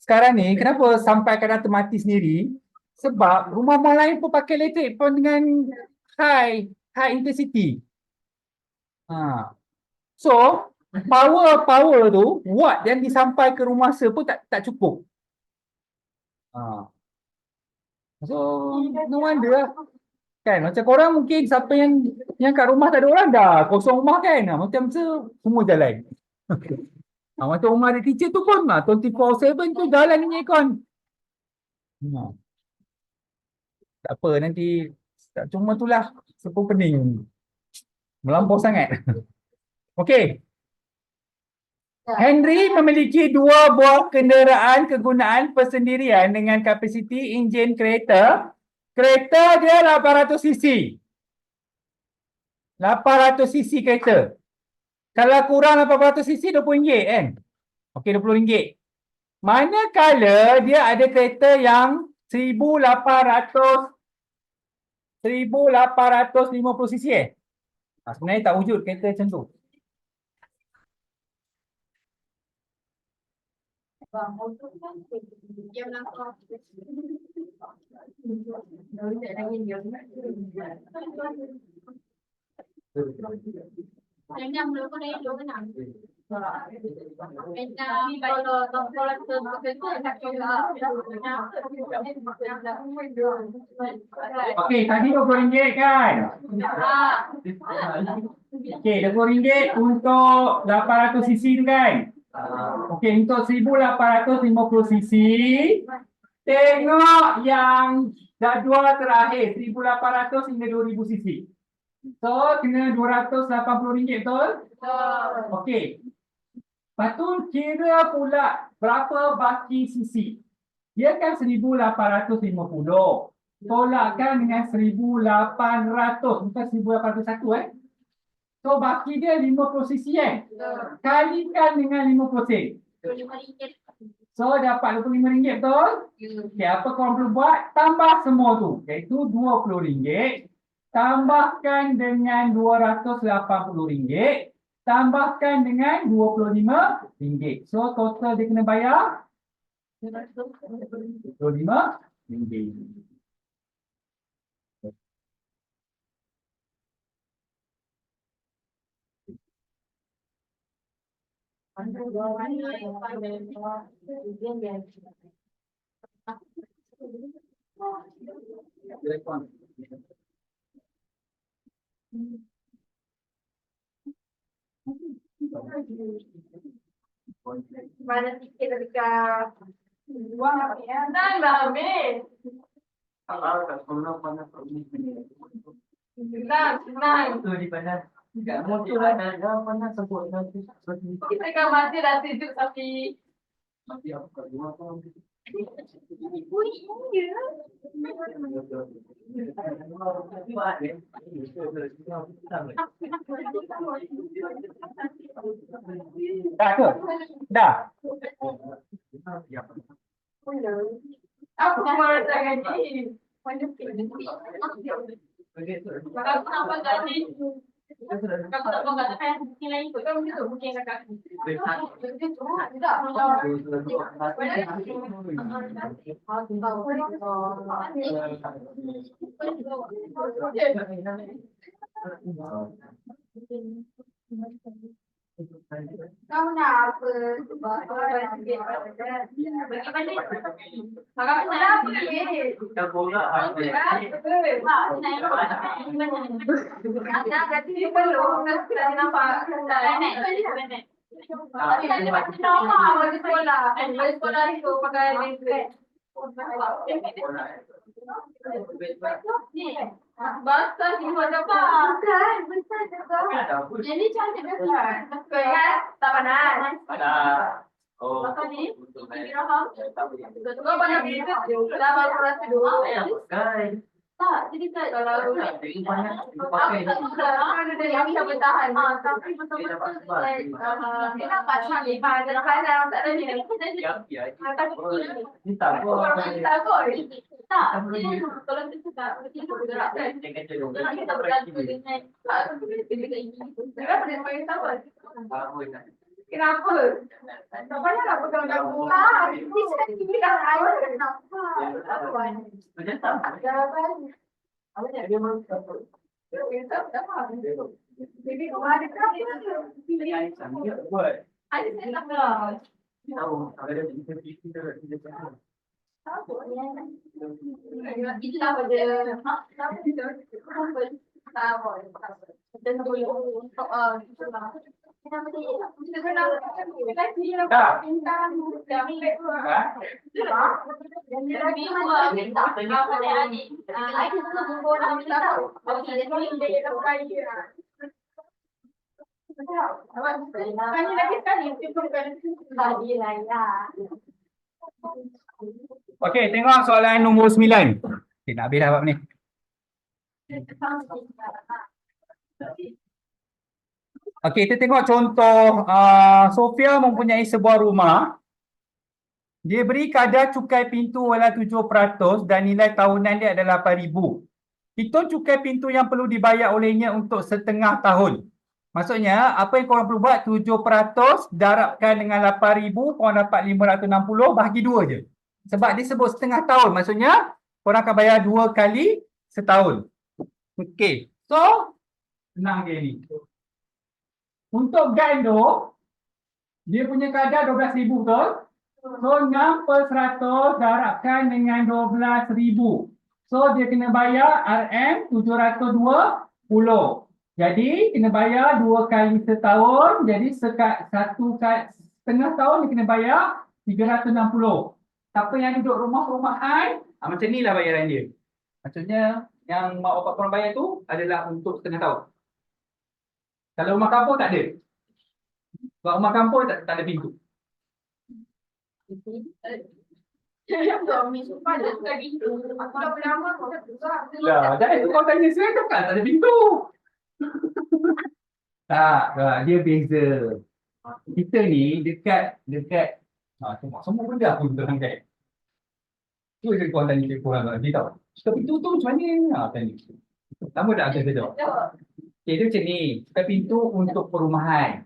sekarang ni kenapa sampai kadang mati sendiri? Sebab rumah-rumah lain pun pakai elektrik pun dengan high intensity. So, power tu, watt yang disampai ke rumah pun tak cukup. So, no wonder lah. Kan, macam korang mungkin siapa yang kat rumah tak ada orang dah kosong rumah kan. Macam tu semua jalan. Macam rumah ada teacher tu pun 24/7 tu jalan ni aircon. Tak apa, nanti cuma itulah sepuluh pening. Melampau sangat. Okey. Henry memiliki 2 buah kenderaan kegunaan persendirian dengan kapasiti enjin kereta. Kereta dia 800 cc. 800 cc kereta. Kalau kurang 800 cc RM20 kan? Okey, RM20. Manakala dia ada kereta yang 1850 cc sebenarnya tak wujud kereta macam tu. Okey, tadi RM20 kan? Okey, RM20 untuk 800 cc tu kan? Okey, untuk 1850 cc, tengok yang jadual terakhir 1800 hingga 2000 cc. So, kena RM280 betul? Okey. Lepas tu kira pula berapa baki cc. Dia kan 1850. Tolakkan dengan 1800, bukan 1801 So baki dia 50 cc Kalikan dengan 50 sen. So dapat RM25 betul? Okey, apa korang perlu buat? Tambah semua tu, iaitu RM20. Tambahkan dengan RM280. Tambahkan dengan RM25. So total dia kena bayar RM25. Mana tiket dekat buang apa ya? Dah habis. Senang. Itu di mana? Enggak motor ada panas sebut nanti. Kita kan mati dah sejuk tapi Mati apa kedua apa? Dah ke? Dah. aku mau gaji. Kakak kenapa gaji? Kakak tak mau gaji kan booking lain kot kan begitu booking kakak. Kau nak apa? Kakak kenapa ni? Basah di mana apa? Bukan, besar juga. Jadi cantik besar. Kan? Tak panas. Oh, Basah ni? untuk Kira apa? Kau banyak bisa. Dah baru rasa dulu. guys. Tak, jadi tak kalau Itu banyak itu aku pakai. tak suka ada yang bisa bertahan. Tapi betul-betul dia nampak cantik kadang-kadang tak ada ni. Ya. Tapi Kita orang kita kot. Tak, kalau kita tak kita bergerak kan. jangan jalan. Kalau kita bergantung dengan dengan ini. Kenapa dia main sabar? Kenapa? Tak payah nak pegang kamu. Ini saya kira ayah kenapa? Apa? Macam tak. Jawapan. Apa dia mahu apa? Dia tak apa. Jadi kemana kan? Saya sambil buat. Ada saya tak lah. Tahu ada kita Itulah pada Okey, tengok soalan nombor 9. Okey, nak habis dah bab ni. Okey, kita tengok contoh Sofia mempunyai sebuah rumah. Dia beri kadar cukai pintu adalah 7% dan nilai tahunan dia adalah RM8,000. Hitung cukai pintu yang perlu dibayar olehnya untuk setengah tahun. Maksudnya, apa yang korang perlu buat? 7% darabkan dengan RM8,000, korang dapat RM560, bahagi 2 je. Sebab dia sebut setengah tahun. Maksudnya, korang akan bayar 2 kali setahun. Okey. So, senang dia ni. Untuk gando, Dia punya kadar 12,000 betul? So 6/100 darabkan dengan 12,000. So dia kena bayar RM720. Jadi kena bayar 2 kali setahun. Jadi setengah tahun dia kena bayar 360. Siapa yang duduk rumah-rumahan, macam ni lah bayaran dia. Maksudnya yang mak bapak korang bayar tu adalah untuk setengah tahun. Kalau rumah kampung tak ada. Kalau rumah kampung tak ada pintu. Suami sumpah dia suka gitu. Aku dah berlama aku dah besar. Lah, dah itu kau tanya saya tu kan tak ada pintu. Tak, dia beza. Kita ni dekat semua benda pun terangkat. Tu je kau tanya dia korang dia tahu. Cakap pintu tu macam mana? Tanya. Sama tak akan kejap. Okay, dia macam ni. Cakap pintu untuk perumahan.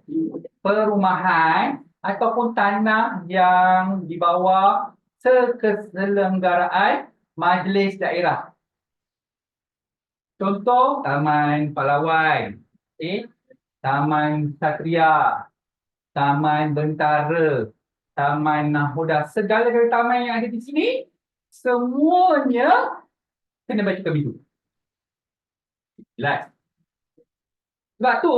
Perumahan ataupun tanah yang di bawah keselenggaraan majlis daerah. Contoh, Taman Pahlawan, Taman Satria, Taman Bentara, Taman Nahoda, segala-gala taman yang ada di sini, semuanya kena baca pintu. Jelas. Sebab tu,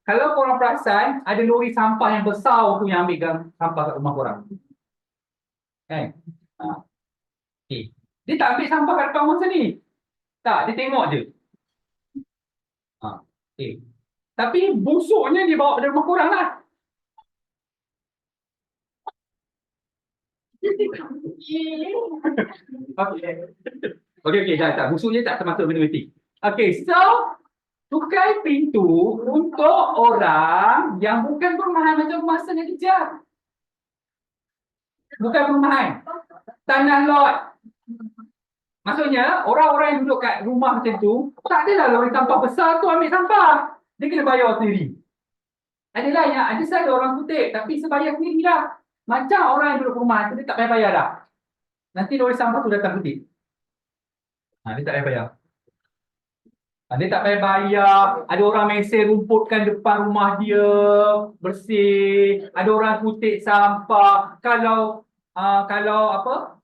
kalau korang perasan, ada lori sampah yang besar tu yang ambil sampah kat rumah korang. Kan? Okay. Dia tak ambil sampah kat depan rumah sini. Tak, dia tengok je. Okay. Tapi busuknya dia bawa dari rumah korang lah. Okey, dah. Busuknya tak termasuk benda mati. Okey, so tukar pintu untuk orang yang bukan perumahan macam rumah Hassan yang kejap. Bukan perumahan. Tanah lot. Maksudnya, orang-orang yang duduk kat rumah macam tu, tak adalah lori sampah besar tu ambil sampah. Dia kena bayar sendiri. Adalah yang ada saja orang kutip, tapi sebayar sendiri dah. Macam orang yang duduk rumah tu, dia tak payah bayar dah. Nanti lori sampah tu datang kutip. Dia tak payah bayar. Dia tak payah bayar. Ada orang mesej rumputkan depan rumah dia, bersih. Ada orang kutip sampah. Kalau apa?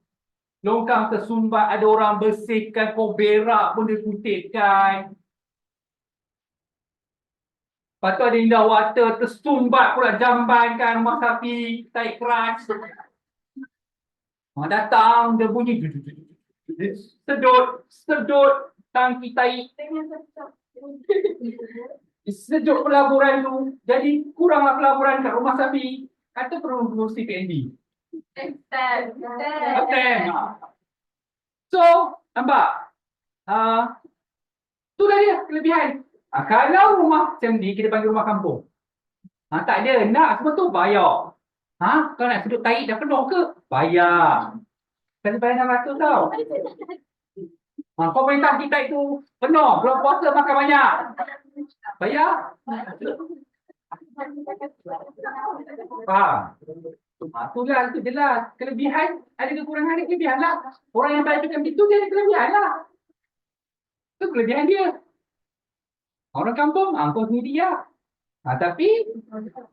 Longkang tersumbat, ada orang bersihkan, kau berak pun dia kutipkan. Lepas tu ada indah water, tersumbat pula jamban kan rumah sapi, taik keras. Datang, dia bunyi. Sedut, tangki taik. Sedut pelaburan tu. Jadi kuranglah pelaburan kat rumah sapi. Kata perlu CPND. So, nampak? Tu dah dia kelebihan. Kalau rumah macam ni, kita panggil rumah kampung. Tak ada. Nak semua tu bayar. Kalau nak sedut taik dah penuh ke? Bayar. Kena bayar 600 tau. Kau boleh tangki taik tu penuh. Belum puasa makan banyak. Bayar. Faham? Itulah, itu jelas. Kelebihan, ada kekurangan, ada kelebihan lah. Orang yang bacakan itu dia ada kelebihan lah. Itu kelebihan dia. Orang kampung, kau sendiri lah. Tapi,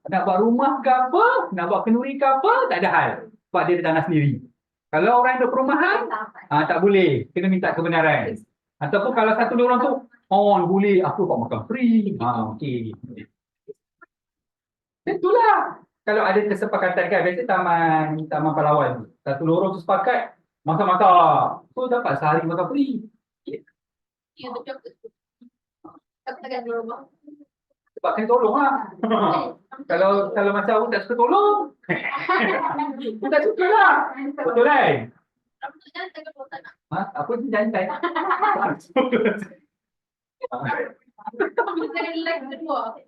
nak buat rumah ke apa, nak buat kenduri ke apa, tak ada hal. Sebab dia ada tanah sendiri. Kalau orang duduk perumahan, tak boleh. Kena minta kebenaran. Ataupun kalau satu orang tu, boleh, aku buat makan free. Okey. Itulah. Kalau ada kesepakatan kan, biasa taman Pahlawan. Satu lorong tu sepakat, masak-masak. Tu dapat sehari makan free. Ya, betul. Aku takkan rumah. Sebab kena tolong lah. Kalau macam aku tak suka tolong, aku tak suka lah. Betul kan? Aku tu jangan takkan bosan. Apa tu jantai? Aku jangan like kedua.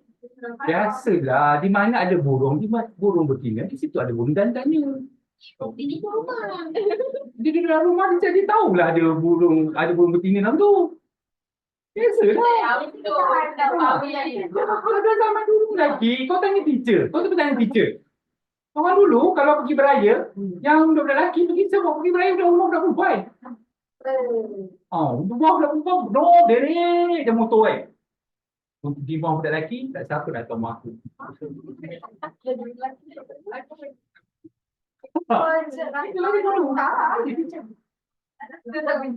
Biasalah, di mana ada burung, burung betina, di situ ada burung jantannya. Ini tu rumah. Dia di dalam rumah dia jadi tahulah ada burung betina dalam tu. Biasalah. Kalau dah zaman dulu lagi, kau tanya teacher. Kau tu tanya teacher. Orang dulu kalau pergi beraya, yang budak lelaki pergi semua pergi beraya dah umur dah perempuan. Rumah dah perempuan, no, derek dia motor Untuk di bawah budak lelaki, tak siapa nak tahu mak aku.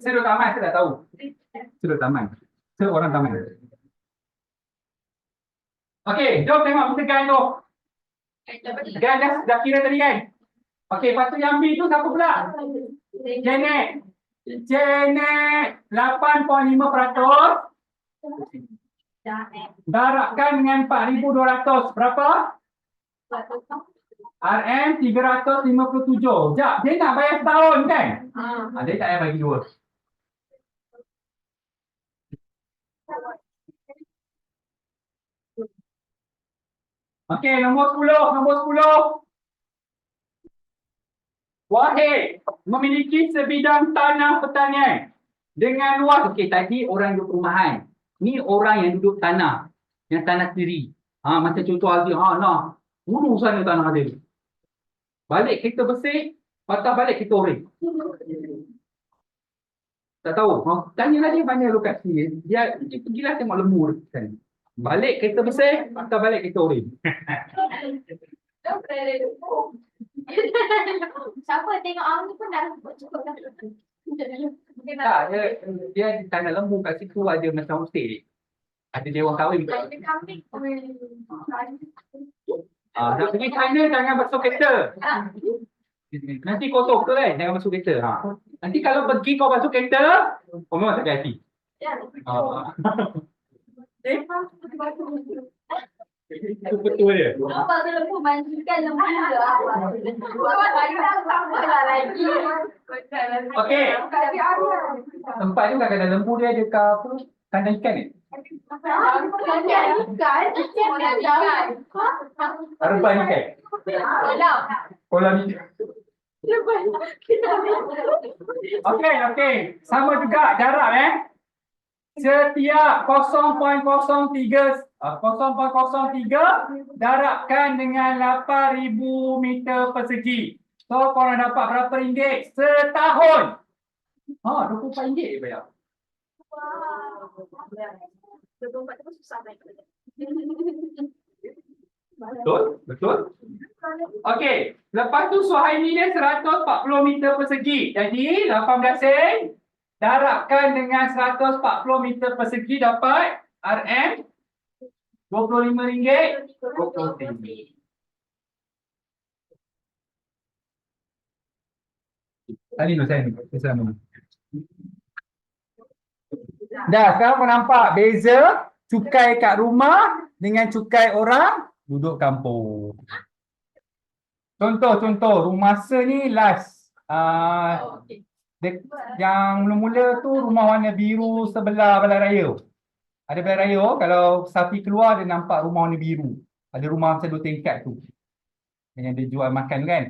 Saya taman, saya tak tahu. Saya taman. Saya orang taman. Okey, jom tengok kita gan tu. Gan dah kira tadi kan? Okey, lepas tu yang B tu siapa pula? Janet. Janet 8.5%. Darabkan dengan 4,200. Berapa? RM 357. Sekejap, dia nak bayar setahun kan? Dia tak payah bagi dua. Okey, nombor 10. Wahid memiliki sebidang tanah pertanian dengan luas. Okey, tadi orang duduk perumahan. Ni orang yang duduk tanah. Yang tanah sendiri. Macam contoh Azim. Nah. Bunuh sana tanah dia. Balik kereta bersih, patah balik kereta orang. Tak tahu. Tanyalah dia mana lokasi. Dia pergilah tengok lembu kan. Balik kereta bersih, patah balik kereta orang. Siapa tengok orang ni pun dah cukup dah. Tak, dia di tanah lembu kat situ ada macam homestay. Ada dewan kahwin. Ada kambing. Nak pergi China jangan basuh kereta. Nanti kotor betul kan? Jangan basuh kereta. Nanti kalau pergi kau basuh kereta, kau memang sakit hati. Itu betul dia. Nampak tu lembu mandikan lembu juga. Buat tak lah lagi. Okey. Tempat tu kadang-kadang lembu dia ada apa? Kandang ikan ni. Reban ikan. Kolam ikan. Okey. Sama juga jarak Setiap 0.03 darabkan dengan 8,000 meter persegi. So korang dapat berapa ringgit setahun? RM24 je bayar. Betul? Okey, lepas tu Suhaimi dia 140 meter persegi. Jadi 18 sen darabkan dengan 140 meter persegi dapat RM RM25. 20 sen. Tadi no saya. Dah, sekarang kau nampak beza cukai kat rumah dengan cukai orang duduk kampung. Contoh rumah masa ni last yang mula-mula tu rumah warna biru sebelah Balai Raya. Ada Balai Raya, kalau Safi keluar dia nampak rumah warna biru. Ada rumah macam 2 tingkat tu. Yang dia jual makan kan.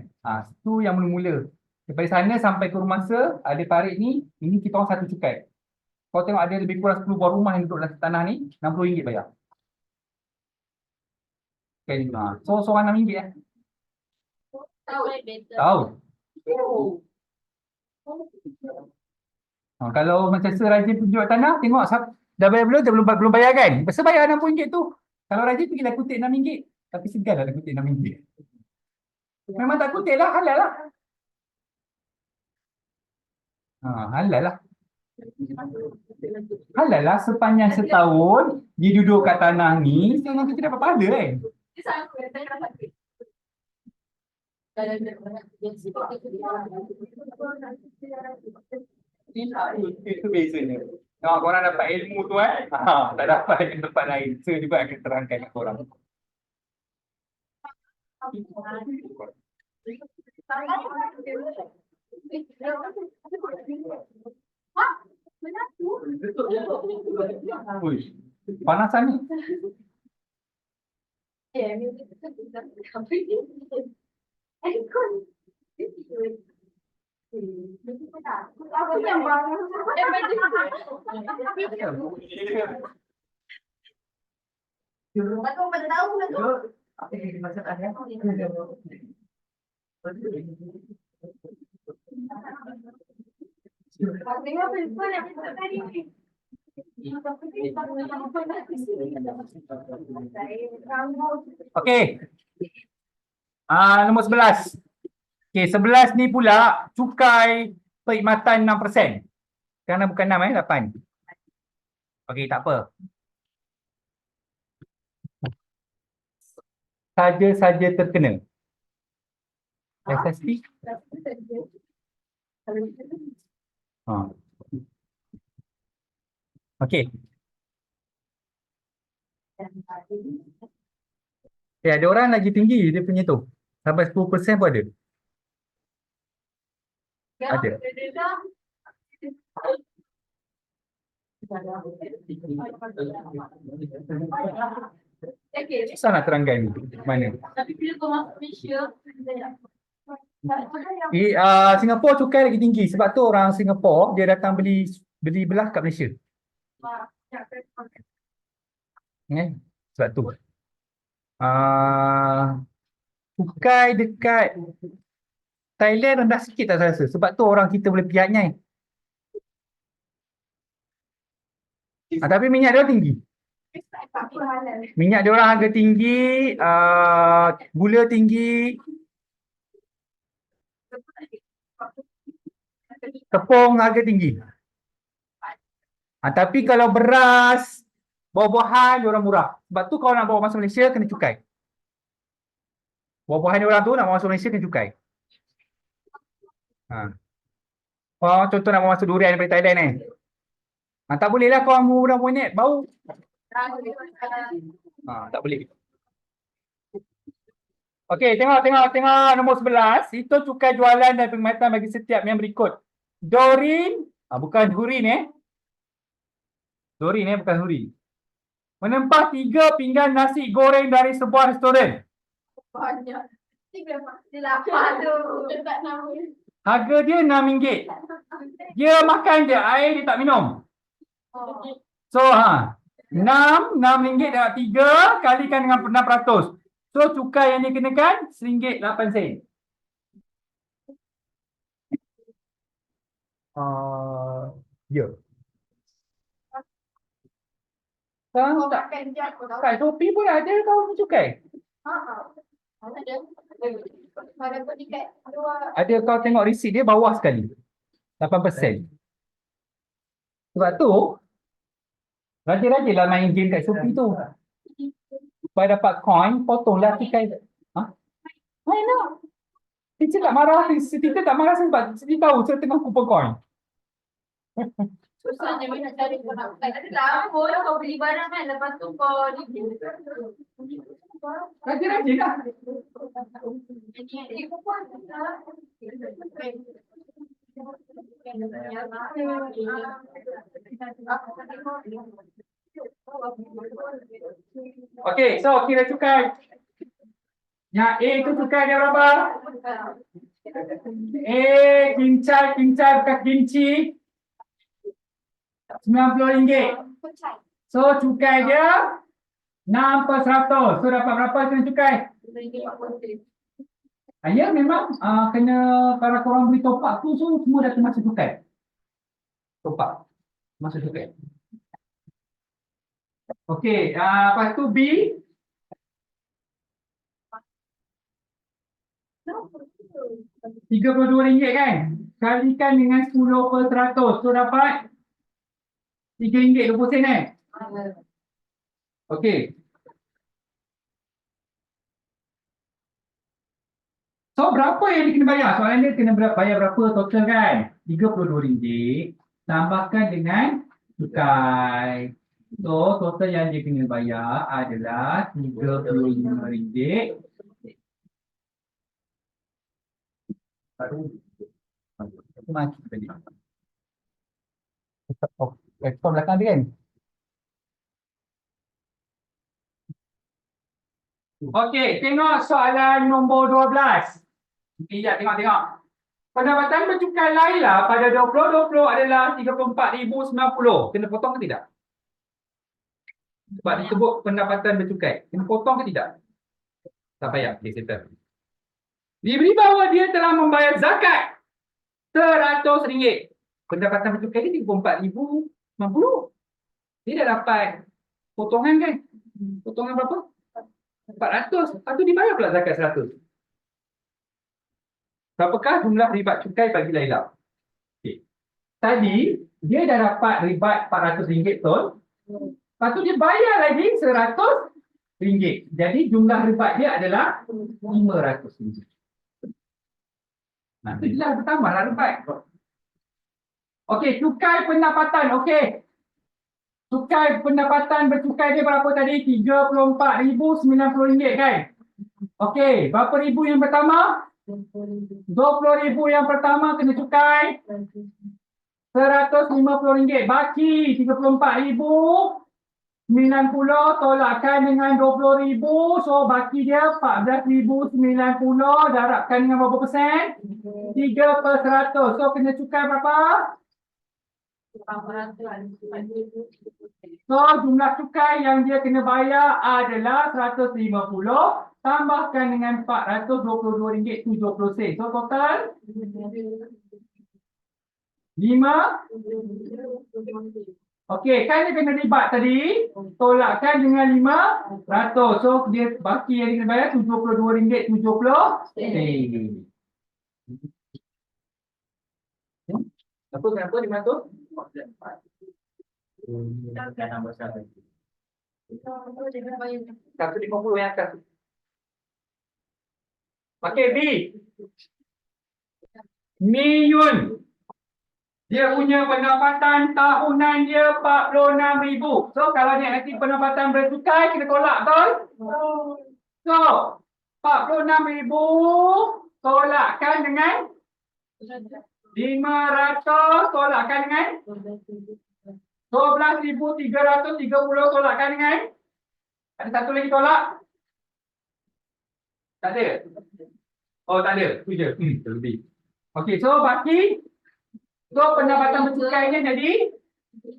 Itu yang mula-mula. Daripada sana sampai ke rumah masa ada parit ni, ini kita orang satu cukai. Kau tengok ada lebih kurang 10 buah rumah yang duduk dalam tanah ni, RM60 bayar. Okay, so seorang RM6 Tahu. Kalau macam serajin penjual tanah, tengok dah bayar belum bayar kan? Pasal bayar RM60 tu. Kalau rajin pergilah kutip RM6. Tapi segan lah kutip RM6. Memang tak kutip lah, halal lah. Halal lah. Halal lah sepanjang setahun dia duduk kat tanah ni, jangan kita dapat pahala kan? Itu bezanya. Korang dapat ilmu tu tak dapat di tempat lain. Saya juga akan terangkan kat korang. Panasan ni. Okey. Nombor 11. Okey, 11 ni pula cukai perkhidmatan 6%. Kerana bukan 6 8. Okey, tak apa. Saja-saja terkena. SSP. Ha. Okey. Ada orang lagi tinggi dia punya tu. Sampai 10% pun ada. Ada. Susah nak terangkan mana. Singapura cukai lagi tinggi sebab tu orang Singapura dia datang beli belah kat Malaysia. Sebab tu. Cukai dekat Thailand rendah sikit tak saya rasa. Sebab tu orang kita boleh pihaknya. Tapi minyak dia tinggi. Minyak dia orang harga tinggi, gula tinggi, tepung harga tinggi. Tapi kalau beras, buah-buahan dia orang murah. Sebab tu kalau nak bawa masuk Malaysia kena cukai. Buah-buahan dia orang tu nak bawa masuk Malaysia kena cukai. Contoh nak bawa masuk durian daripada Thailand ni. Tak boleh lah kau murah monyet, bau. Tak boleh. Okey, tengok nombor 11. Itu cukai jualan dan perkhidmatan bagi setiap yang berikut. Dorin, bukan Hurin Dorin bukan Hurin. Menempah 3 pinggan nasi goreng dari sebuah restoran. Banyak. 8 tu. Harga dia RM6. Dia makan je, air dia tak minum. So, RM6 dapat 3 kalikan dengan 6%. So, cukai yang dikenakan RM1.08. Ya. Tak. Kat Shopee pun ada kau cukai. Ada kau tengok resit dia bawah sekali. 8%. Sebab tu, rajin-rajinlah main game kat Shopee tu. Supaya dapat coin, potonglah cukai. Main lah. Teacher tak marah. Teacher tak marah sebab dia tahu saya tengah kupon coin. Susahnya nak cari orang. Ada lama lah kau beli barang kan. Lepas tu kau Rajin-rajin lah. Okey, so kira cukai. Yang A tu cukai dia berapa? Kincai bukan kimchi. RM90. So cukai dia 6%. So dapat berapa kena cukai? Ya memang kena kalau korang beli top up tu so semua dah termasuk cukai. Top up masuk cukai. Okey, lepas tu B. RM32 kan? Kalikan dengan 10%. So dapat RM3.20 kan? Okey. So berapa yang dia kena bayar? Soalan dia kena bayar berapa total kan? RM32 tambahkan dengan cukai. So total yang dia kena bayar adalah RM35. Aku maki tadi. Kau belakang dia kan? Okey, tengok soalan nombor 12. Okey, ya, tengok. Pendapatan bercukai Laila pada 2020 adalah RM34,090. Kena potong ke tidak? Sebab disebut pendapatan bercukai. Kena potong ke tidak? Tak payah. Okey, settle. Diberi bahawa dia telah membayar zakat RM100. Pendapatan bercukai dia RM34,090. Dia dah dapat potongan kan? Potongan berapa? 400. Lepas tu dibayar pula zakat 100. Berapakah jumlah ribat cukai bagi Laila? Okay. Tadi, dia dah dapat ribat RM400 betul? Lepas tu dia bayar lagi RM100. Jadi jumlah ribat dia adalah RM500. Nah, itu jelas bertambah lah ribat. Okey, cukai pendapatan. Okey. Cukai pendapatan bercukai dia berapa tadi? RM34,090 kan? Okey, berapa ribu yang pertama? RM20,000 yang pertama kena cukai. RM150. Baki RM34,090 tolakkan dengan RM20,000. So baki dia RM14,090. Darabkan dengan berapa persen? 3/100. So kena cukai berapa? So jumlah cukai yang dia kena bayar adalah RM150. Tambahkan dengan RM422.70. So total 5. Okey, kan dia kena ribat tadi. Tolakkan dengan 500. So dia baki yang dia kena bayar RM72.70. Kenapa 500? Dan nombor 1. 150 yang atas. Okey, B. Miyun. Dia punya pendapatan tahunan dia RM46,000. So kalau dia nanti pendapatan bercukai kena tolak betul? So RM46,000 tolakkan dengan 500 tolakkan dengan 12,330 tolakkan dengan, ada satu lagi tolak? Tak ada? Oh tak ada, tu je. Terlebih. Okey, so baki. So pendapatan bercukainya jadi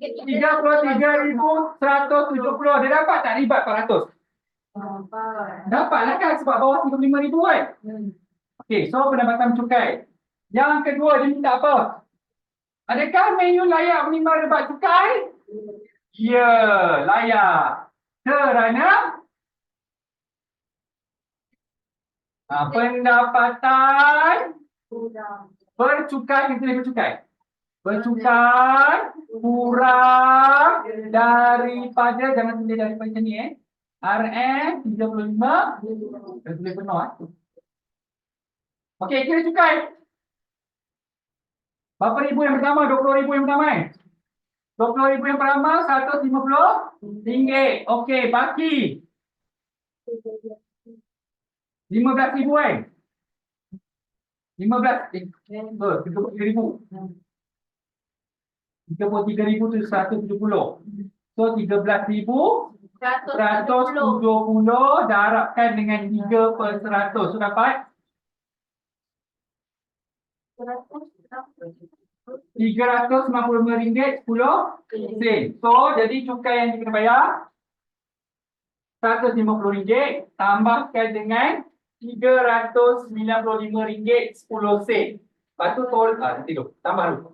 33,170. Dia dapat tak ribat 400? Dapatlah kan sebab bawah 35,000 kan? Okey, so pendapatan cukai. Yang kedua dia minta apa? Adakah menu layak menerima ribat cukai? Ya, layak. Kerana pendapatan bercukai, kita boleh bercukai. Bercukai kurang daripada, jangan tulis daripada macam ni RM 35 dan tulis penuh Okey, kira cukai. Berapa ribu yang pertama? 20,000 yang pertama 20,000 yang pertama RM150. Okey, baki 15,000 15 33,000. 33,000 tu 170. So 13,170 darabkan dengan 3/100. So dapat RM395.10 So jadi cukai yang kita bayar RM150 tambahkan dengan RM395.10. Lepas tu nanti dulu, tambah dulu.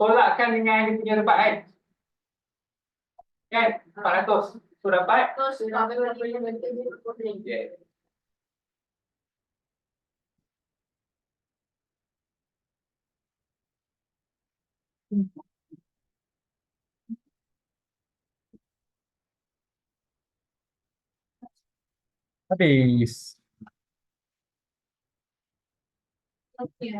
Tolakkan dengan dia punya rebat kan? 400. So dapat yeah. Habis. Okay.